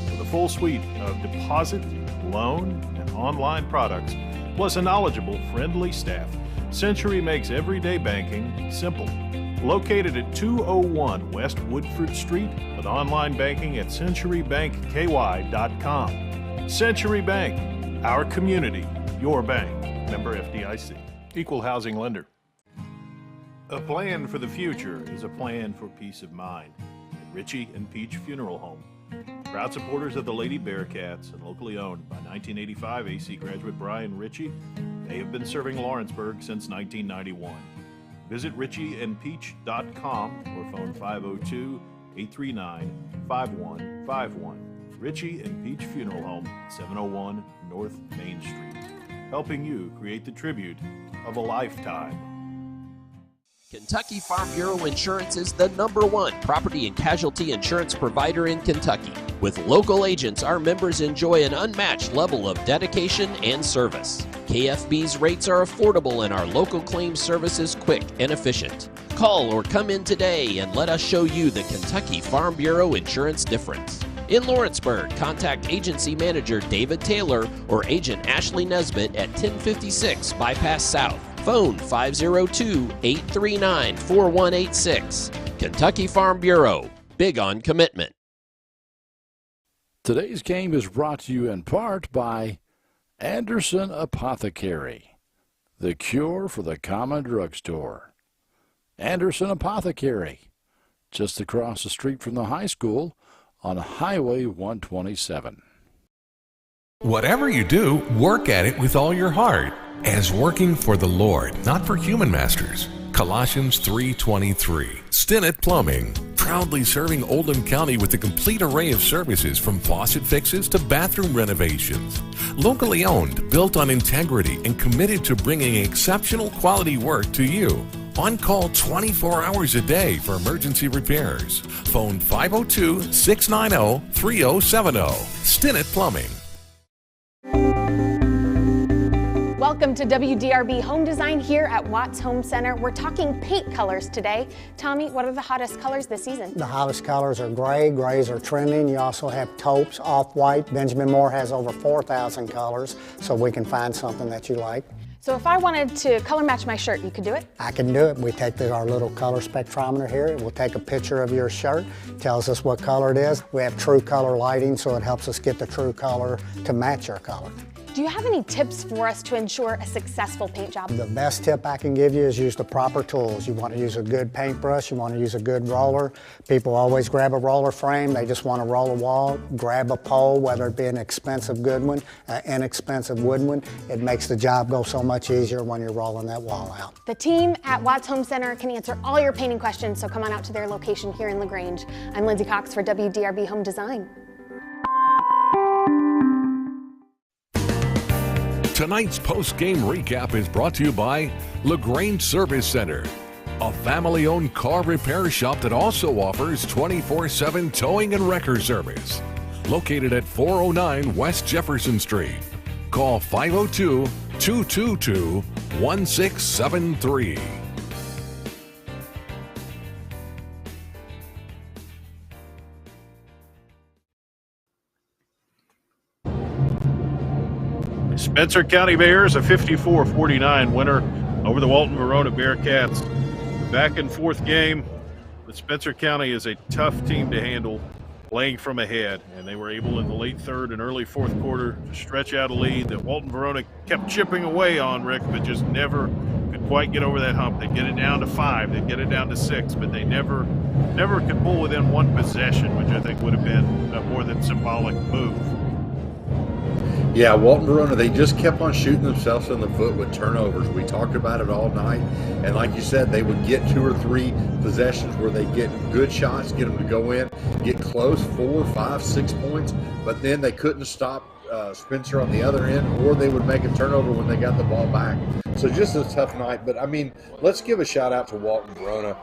S3: With a full suite of deposit, loan, and online products, plus a knowledgeable, friendly staff, Century makes everyday banking simple. Located at 201 West Woodford Street, with online banking at centurybankky.com. Century Bank, our community, your bank. Member FDIC. Equal housing lender. A plan for the future is a plan for peace of mind. At Ritchie and Peach Funeral Home. Proud supporters of the Lady Bearcats and locally owned by 1985 AC graduate Brian Ritchie, they have been serving Lawrenceburg since 1991. Visit ritchieandpeach.com or phone 502-839-5151. Ritchie and Peach Funeral Home, 701 North Main Street. Helping you create the tribute of a lifetime.
S6: Kentucky Farm Bureau Insurance is the #1 property and casualty insurance provider in Kentucky. With local agents, our members enjoy an unmatched level of dedication and service. KFB's rates are affordable and our local claims service is quick and efficient. Call or come in today and let us show you the Kentucky Farm Bureau insurance difference. In Lawrenceburg, contact Agency Manager David Taylor or Agent Ashley Nesbitt at 1056 Bypass South. Phone 502-839-4186. Kentucky Farm Bureau, big on commitment.
S7: Today's game is brought to you in part by Anderson Apothecary, the cure for the common drugstore. Anderson Apothecary, just across the street from the high school on Highway 127.
S2: Whatever you do, work at it with all your heart, as working for the Lord, not for human masters. Colossians 3:23. Stinnett Plumbing, proudly serving Oldham County with a complete array of services from faucet fixes to bathroom renovations. Locally owned, built on integrity, and committed to bringing exceptional quality work to you. On call 24 hours a day for emergency repairs. Phone 502-690-3070. Stinnett Plumbing.
S13: Welcome to WDRB Home Design here at Watts Home Center. We're talking paint colors today. Tommy, what are the hottest colors this season?
S14: The hottest colors are gray. Grays are trending. You also have taupes, off-white. Benjamin Moore has over 4,000 colors, so we can find something that you like.
S13: So if I wanted to color match my shirt, you could do it?
S14: I can do it. We take our little color spectrometer here. We'll take a picture of your shirt, tells us what color it is. We have true color lighting, so it helps us get the true color to match your color.
S13: Do you have any tips for us to ensure a successful paint job?
S14: The best tip I can give you is use the proper tools. You want to use a good paintbrush, you want to use a good roller. People always grab a roller frame, they just want to roll a wall. Grab a pole, whether it be an expensive good one, an inexpensive wooden one. It makes the job go so much easier when you're rolling that wall out.
S13: The team at Watts Home Center can answer all your painting questions, so come on out to their location here in LaGrange. I'm Lindsay Cox for WDRB Home Design.
S2: Tonight's post-game recap is brought to you by LaGrange Service Center, a family-owned car repair shop that also offers 24/7 towing and wrecker service. Located at 409 West Jefferson Street. Call 502-222-1673.
S3: Spencer County Bears, a 54-49 winner over the Walton Verona Bearcats. Back and forth game, but Spencer County is a tough team to handle playing from ahead, and they were able in the late third and early fourth quarter to stretch out a lead that Walton Verona kept chipping away on, Rick, but just never could quite get over that hump. They'd get it down to 5, they'd get it down to 6, but they never could pull within one possession, which I think would have been a more than symbolic move.
S4: Yeah, Walton Verona, they just kept on shooting themselves in the foot with turnovers. We talked about it all night. And like you said, they would get 2 or 3 possessions where they get good shots, get them to go in, get close, 4, 5, 6 points. But then they couldn't stop Spencer on the other end, or they would make a turnover when they got the ball back. So just a tough night. But, I mean, let's give a shout-out to Walton Verona.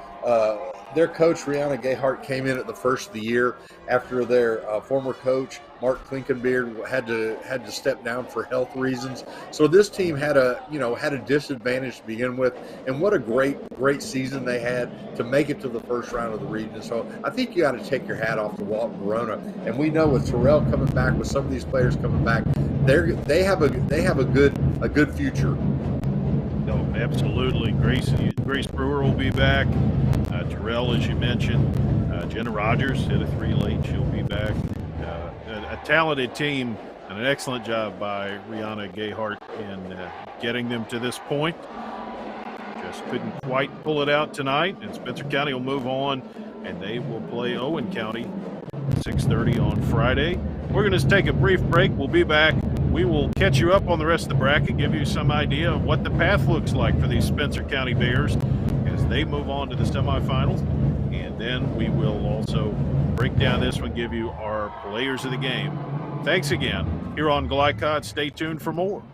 S4: Their coach, Rihanna Gayhart, came in at the first of the year after their former coach, Mark Klinkenbeard, had to step down for health reasons. So this team had a disadvantage to begin with, and what a great season they had to make it to the first round of the region. So I think you got to take your hat off to Walton Verona. And we know with Terrell coming back, with some of these players coming back, they have a good future.
S3: No, absolutely. Grace Brewer will be back. Terrell, as you mentioned, Jenna Rogers hit a 3 late. She'll be back. A talented team and an excellent job by Rihanna Gayhart in getting them to this point. Just couldn't quite pull it out tonight, and Spencer County will move on, and they will play Owen County 6:30 on Friday. We're going to take a brief break. We'll be back. We will catch you up on the rest of the bracket, give you some idea of what the path looks like for these Spencer County Bears as they move on to the semifinals. And then we will also break down this one, give you our players of the game. Thanks again. Here on Glycod, stay tuned for more.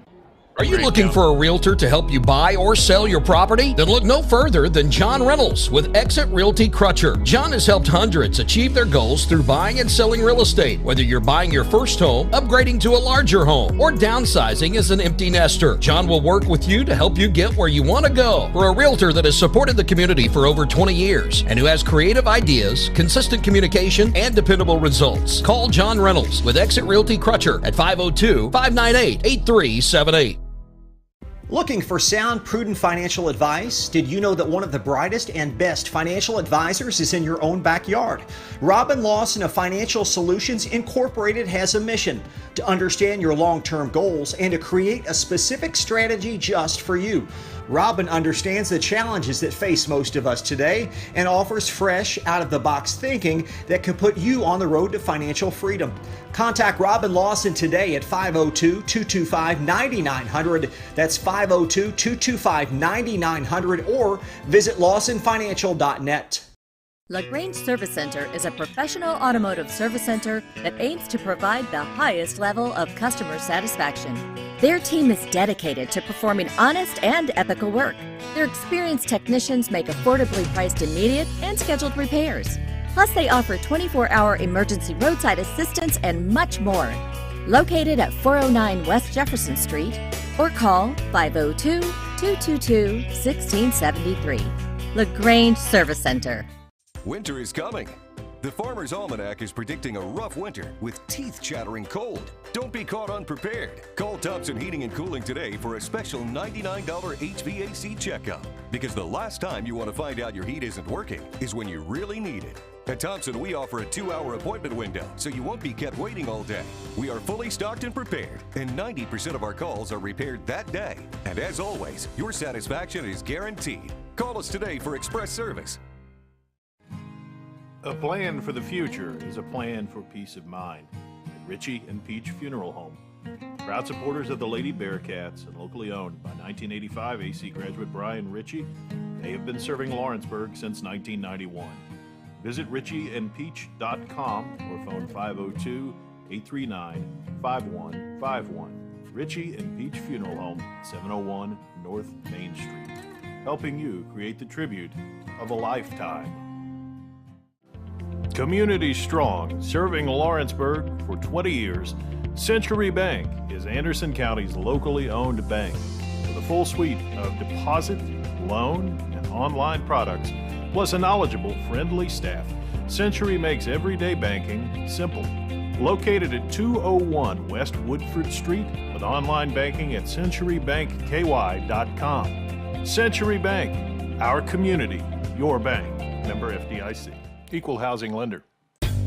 S10: Are you looking for a realtor to help you buy or sell your property? Then look no further than John Reynolds with Exit Realty Crutcher. John has helped hundreds achieve their goals through buying and selling real estate. Whether you're buying your first home, upgrading to a larger home, or downsizing as an empty nester, John will work with you to help you get where you want to go. For a realtor that has supported the community for over 20 years and who has creative ideas, consistent communication, and dependable results, call John Reynolds with Exit Realty Crutcher at 502-598-8378.
S5: Looking for sound, prudent financial advice? Did you know that one of the brightest and best financial advisors is in your own backyard? Robin Lawson of Financial Solutions Incorporated has a mission to understand your long-term goals and to create a specific strategy just for you. Robin understands the challenges that face most of us today and offers fresh, out-of-the-box thinking that can put you on the road to financial freedom. Contact Robin Lawson today at 502-225-9900. That's 502-225-9900, or visit lawsonfinancial.net.
S1: LaGrange Service Center is a professional automotive service center that aims to provide the highest level of customer satisfaction. Their team is dedicated to performing honest and ethical work. Their experienced technicians make affordably priced immediate and scheduled repairs. Plus, they offer 24-hour emergency roadside assistance and much more. Located at 409 West Jefferson Street, or call 502-222-1673. LaGrange Service Center.
S15: Winter is coming. The Farmer's Almanac is predicting a rough winter with teeth-chattering cold. Don't be caught unprepared. Call Thompson Heating and Cooling today for a special $99 HVAC checkup. Because the last time you want to find out your heat isn't working is when you really need it. At Thompson, we offer a 2-hour appointment window, so you won't be kept waiting all day. We are fully stocked and prepared, and 90% of our calls are repaired that day. And as always, your satisfaction is guaranteed. Call us today for express service.
S3: A plan for the future is a plan for peace of mind. At Ritchie and Peach Funeral Home. Proud supporters of the Lady Bearcats and locally owned by 1985 AC graduate Brian Ritchie, they have been serving Lawrenceburg since 1991. Visit ritchieandpeach.com or phone 502-839-5151. Ritchie and Peach Funeral Home, 701 North Main Street. Helping you create the tribute of a lifetime. Community strong, serving Lawrenceburg for 20 years, Century Bank is Anderson County's locally owned bank. With a full suite of deposit, loan, and online products, plus a knowledgeable, friendly staff, Century makes everyday banking simple. located at 201 West Woodford Street, with online banking at centurybankky.com. Century Bank, our community, your bank. Member FDIC. Equal housing lender.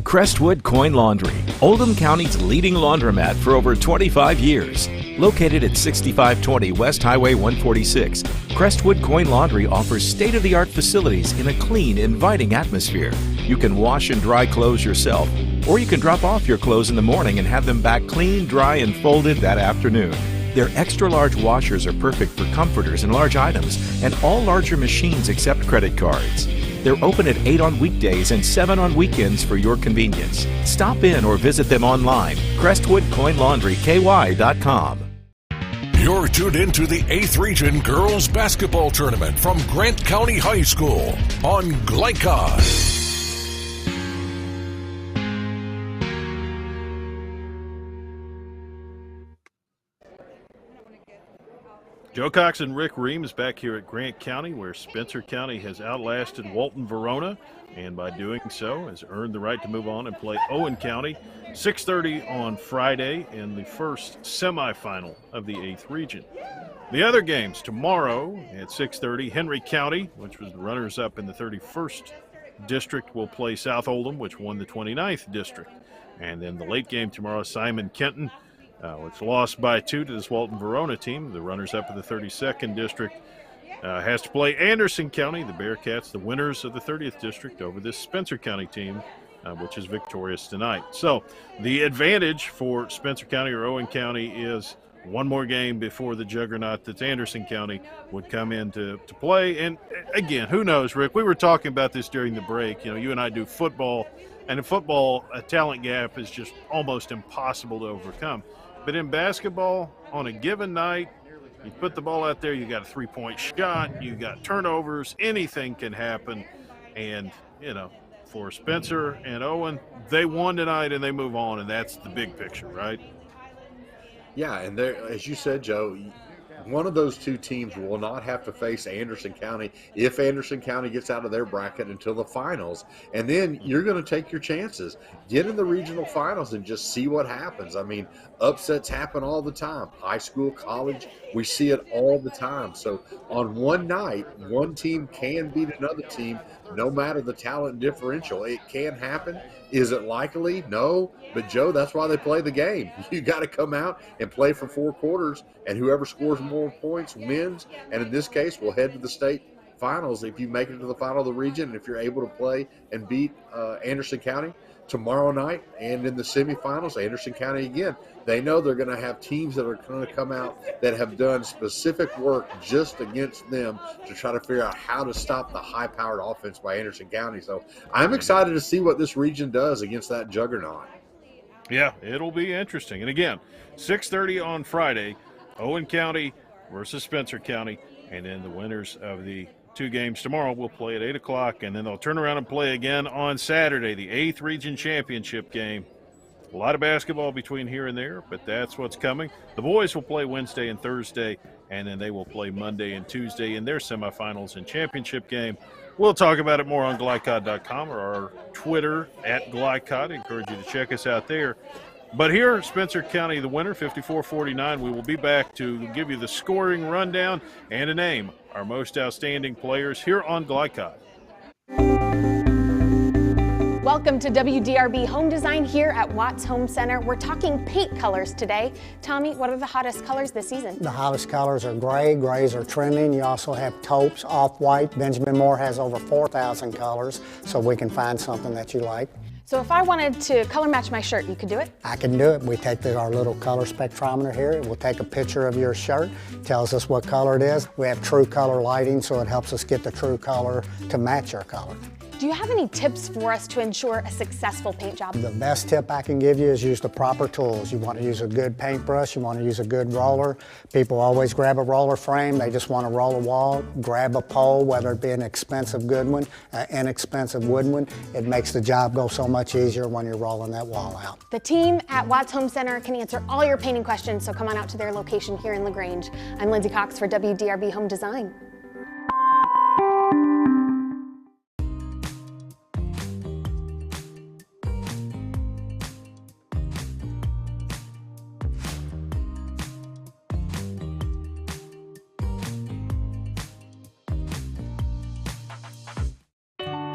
S9: Crestwood Coin Laundry, Oldham County's leading laundromat for over 25 years. Located at 6520 West Highway 146, Crestwood Coin Laundry offers state-of-the-art facilities in a clean, inviting atmosphere. You can wash and dry clothes yourself, or you can drop off your clothes in the morning and have them back clean, dry, and folded that afternoon. Their extra-large washers are perfect for comforters and large items, and all larger machines accept credit cards. They're open at 8 on weekdays and 7 on weekends for your convenience. Stop in or visit them online, crestwoodcoinlaundryky.com.
S2: You're tuned into the 8th Region Girls Basketball Tournament from Grant County High School on Glycod.
S3: Joe Cox and Rick Reams back here at Grant County, where Spencer County has outlasted Walton Verona, and by doing so has earned the right to move on and play Owen County. 6:30 on Friday in the first semifinal of the 8th Region. The other games tomorrow at 6:30, Henry County, which was the runners-up in the 31st District, will play South Oldham, which won the 29th District. And then the late game tomorrow, Simon Kenton, which lost by 2 to this Walton Verona team, the runners-up of the 32nd District, has to play Anderson County, the Bearcats, the winners of the 30th District, over this Spencer County team, which is victorious tonight. So the advantage for Spencer County or Owen County is one more game before the juggernaut that's Anderson County would come in to play. And again, who knows, Rick? We were talking about this during the break. You know, you and I do football, and in football, a talent gap is just almost impossible to overcome. But in basketball, on a given night, you put the ball out there, you got a three-point shot, you got turnovers, anything can happen. And, you know, for Spencer and Owen, they won tonight and they move on, and that's the big picture, right?
S4: Yeah, and there, as you said, Joe, one of those two teams will not have to face Anderson County if Anderson County gets out of their bracket until the finals. And then you're going to take your chances. Get in the regional finals and just see what happens. I mean, upsets happen all the time. High school, college, we see it all the time. So on one night, one team can beat another team no matter the talent differential. It can happen. Is it likely? No. But, Joe, that's why they play the game. You got to come out and play for 4 quarters, and whoever scores more points wins. And in this case, we'll head to the state finals if you make it to the final of the region, and if you're able to play and beat Anderson County tomorrow night, and in the semifinals, Anderson County again. They know they're going to have teams that are going to come out that have done specific work just against them to try to figure out how to stop the high-powered offense by Anderson County. So I'm excited to see what this region does against that juggernaut.
S3: Yeah, it'll be interesting. And again, 6:30 on Friday, Owen County versus Spencer County, and then the winners of the 2 games tomorrow will play at 8 o'clock, and then they'll turn around and play again on Saturday, the 8th Region Championship game. A lot of basketball between here and there, but that's what's coming. The boys will play Wednesday and Thursday, and then they will play Monday and Tuesday in their semifinals and championship game. We'll talk about it more on glycod.com or our Twitter at Glycod. I encourage you to check us out there. But here, Spencer County, the winner, 54-49. We will be back to give you the scoring rundown and to name our most outstanding players here on Glycod.
S13: Welcome to WDRB Home Design here at Watts Home Center. We're talking paint colors today. Tommy, what are the hottest colors this season?
S14: The hottest colors are gray. Grays are trending. You also have taupes, off-white. Benjamin Moore has over 4,000 colors, so we can find something that you like.
S13: So if I wanted to color match my shirt, you could do it?
S14: I can do it. We take our little color spectrometer here. We'll take a picture of your shirt, tells us what color it is. We have true color lighting, so it helps us get the true color to match your color.
S13: Do you have any tips for us to ensure a successful paint job?
S14: The best tip I can give you is use the proper tools. You want to use a good paintbrush, you want to use a good roller. People always grab a roller frame, they just want to roll a wall. Grab a pole, whether it be an expensive good one, an inexpensive wooden one. It makes the job go so much easier when you're rolling that wall out.
S13: The team at Watts Home Center can answer all your painting questions, so come on out to their location here in LaGrange. I'm Lindsay Cox for WDRB Home Design.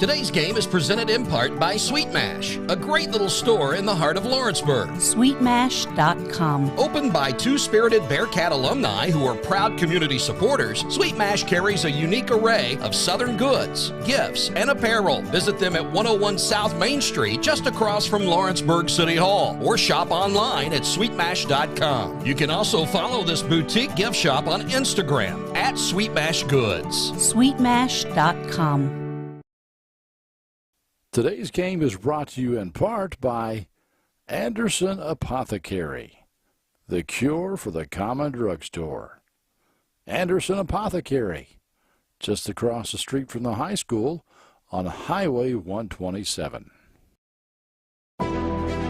S10: Today's game is presented in part by Sweet Mash, a great little store in the heart of Lawrenceburg.
S12: Sweetmash.com.
S10: Opened by two spirited Bearcat alumni who are proud community supporters, Sweet Mash carries a unique array of Southern goods, gifts, and apparel. Visit them at 101 South Main Street, just across from Lawrenceburg City Hall, or shop online at sweetmash.com. You can also follow this boutique gift shop on Instagram at Sweet Mash Goods.
S12: Sweetmash.com.
S7: Today's game is brought to you in part by Anderson Apothecary, the cure for the common drugstore. Anderson Apothecary, just across the street from the high school on Highway 127.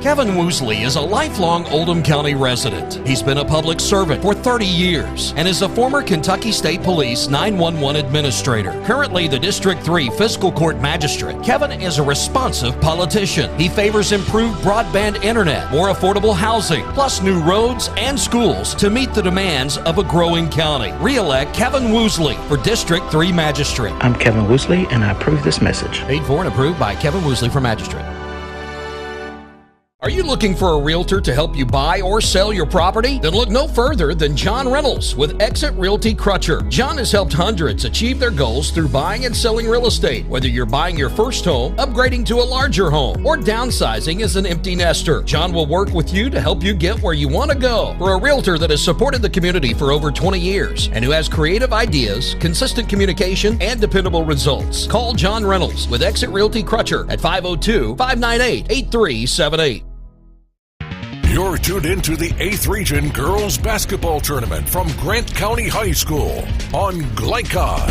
S10: Kevin Woosley is a lifelong Oldham County resident. He's been a public servant for 30 years and is a former Kentucky State Police 911 administrator. Currently the District 3 Fiscal Court Magistrate, Kevin is a responsive politician. He favors improved broadband internet, more affordable housing, plus new roads and schools to meet the demands of a growing county. Re-elect Kevin Woosley for District 3 Magistrate.
S11: I'm Kevin Woosley, and I approve this message.
S10: Paid for and approved by Kevin Woosley for Magistrate. Are you looking for a realtor to help you buy or sell your property? Then look no further than John Reynolds with Exit Realty Crutcher. John has helped hundreds achieve their goals through buying and selling real estate. Whether you're buying your first home, upgrading to a larger home, or downsizing as an empty nester, John will work with you to help you get where you want to go. For a realtor that has supported the community for over 20 years and who has creative ideas, consistent communication, and dependable results, call John Reynolds with Exit Realty Crutcher at 502-598-8378.
S2: You're tuned into the 8th Region Girls Basketball Tournament from Grant County High School on Glycod.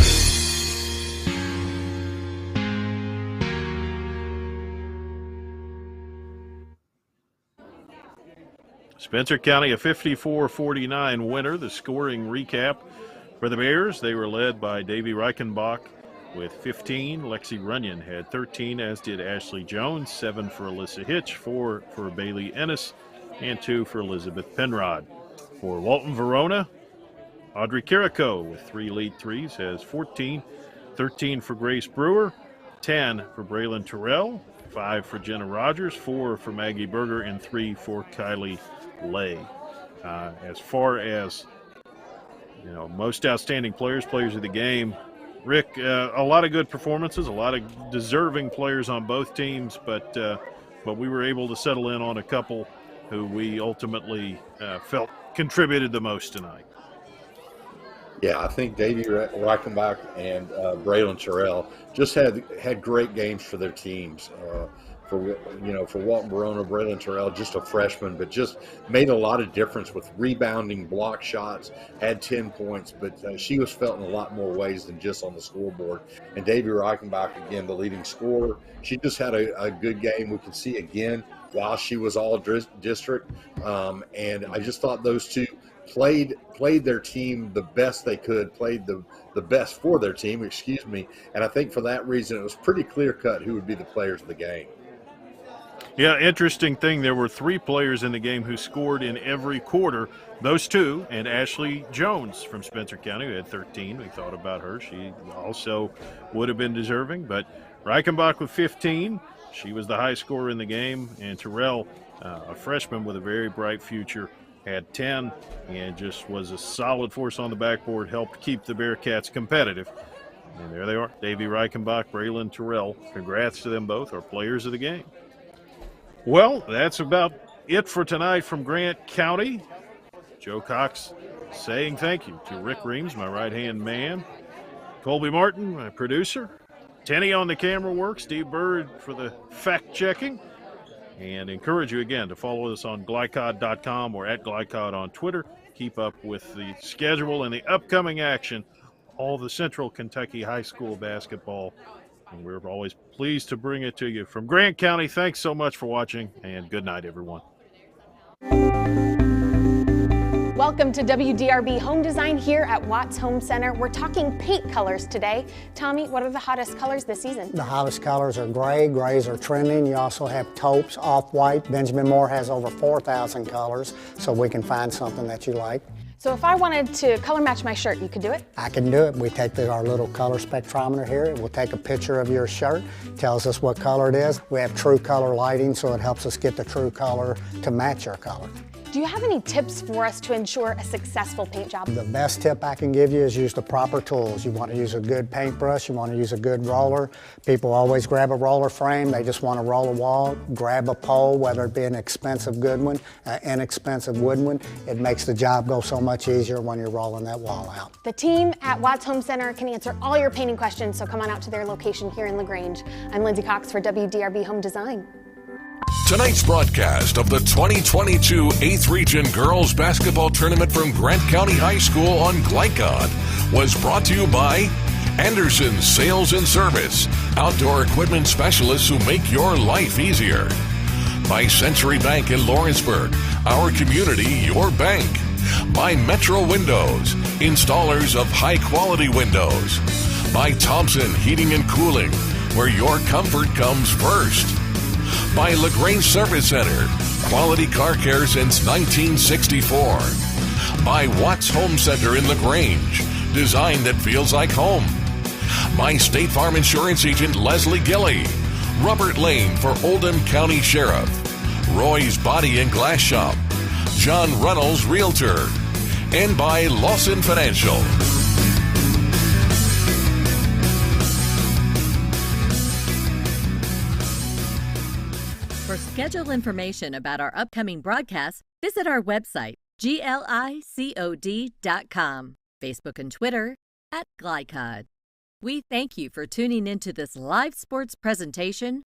S3: Spencer County a 54-49 winner. The scoring recap for the Bears, they were led by Davy Reichenbach with 15. Lexi Runyon had 13, as did Ashley Jones. 7 for Alyssa Hitch, 4 for Bailey Ennis, and 2 for Elizabeth Penrod. For Walton Verona, Audrey Carrico with 3 lead threes has 14, 13 for Grace Brewer, 10 for Braylon Terrell, 5 for Jenna Rogers, 4 for Maggie Berger, and 3 for Kylie Lay. As far as most outstanding players of the game, Rick, a lot of good performances, a lot of deserving players on both teams, but we were able to settle in on a couple who we ultimately felt contributed the most tonight.
S4: Yeah, I think Davey Reichenbach and Braylon Terrell just had great games for their teams. For Walton Verona, Braylon Terrell, just a freshman, but just made a lot of difference with rebounding, block shots, had 10 points, but she was felt in a lot more ways than just on the scoreboard. And Davey Reichenbach, again, the leading scorer, she just had a good game. We can see again while she was all district, and I just thought those two played their team the best they could, played the best for their team, and I think for that reason it was pretty clear-cut who would be the players of the game.
S3: Yeah, interesting thing, there were 3 players in the game who scored in every quarter. Those 2, and Ashley Jones from Spencer County, who had 13. We thought about her. She also would have been deserving, but Reichenbach with 15. She was the high scorer in the game, and Terrell, a freshman with a very bright future, had 10 and just was a solid force on the backboard, helped keep the Bearcats competitive. And there they are, Davey Reichenbach, Braylon Terrell. Congrats to them both, our players of the game. Well, that's about it for tonight from Grant County. Joe Cox saying thank you to Rick Reams, my right-hand man, Colby Martin, my producer, Tenny on the camera work, Steve Bird for the fact-checking, and encourage you again to follow us on glycod.com or at glycod on Twitter. Keep up with the schedule and the upcoming action, all the Central Kentucky High School basketball, and we're always pleased to bring it to you. From Grant County, thanks so much for watching, and good night, everyone.
S13: Welcome to WDRB Home Design here at Watts Home Center. We're talking paint colors today. Tommy, what are the hottest colors this season?
S14: The hottest colors are gray. Grays are trending. You also have taupes, off-white. Benjamin Moore has over 4,000 colors, so we can find something that you like.
S13: So if I wanted to color match my shirt, you could do it?
S14: I can do it. We take our little color spectrometer here. It will take a picture of your shirt, tells us what color it is. We have true color lighting, so it helps us get the true color to match your color.
S13: Do you have any tips for us to ensure a successful paint job?
S14: The best tip I can give you is use the proper tools. You want to use a good paintbrush, you want to use a good roller. People always grab a roller frame, they just want to roll a wall. Grab a pole, whether it be an expensive good one, an inexpensive wooden one. It makes the job go so much easier when you're rolling that wall out.
S13: The team at Watts Home Center can answer all your painting questions, so come on out to their location here in LaGrange. I'm Lindsay Cox for WDRB Home Design.
S2: Tonight's broadcast of the 2022 8th Region Girls Basketball Tournament from Grant County High School on Glycod was brought to you by Anderson Sales and Service, outdoor equipment specialists who make your life easier. By Century Bank in Lawrenceburg, our community, your bank. By Metro Windows, installers of high-quality windows. By Thompson Heating and Cooling, where your comfort comes first. By LaGrange Service Center, quality car care since 1964. By Watts Home Center in LaGrange, design that feels like home. By State Farm Insurance Agent Leslie Gilley, Robert Lane for Oldham County Sheriff, Roy's Body and Glass Shop, John Runnels Realtor, and by Lawson Financial.
S1: For schedule information about our upcoming broadcasts, visit our website, glicod.com, Facebook and Twitter @Glycod. We thank you for tuning into this live sports presentation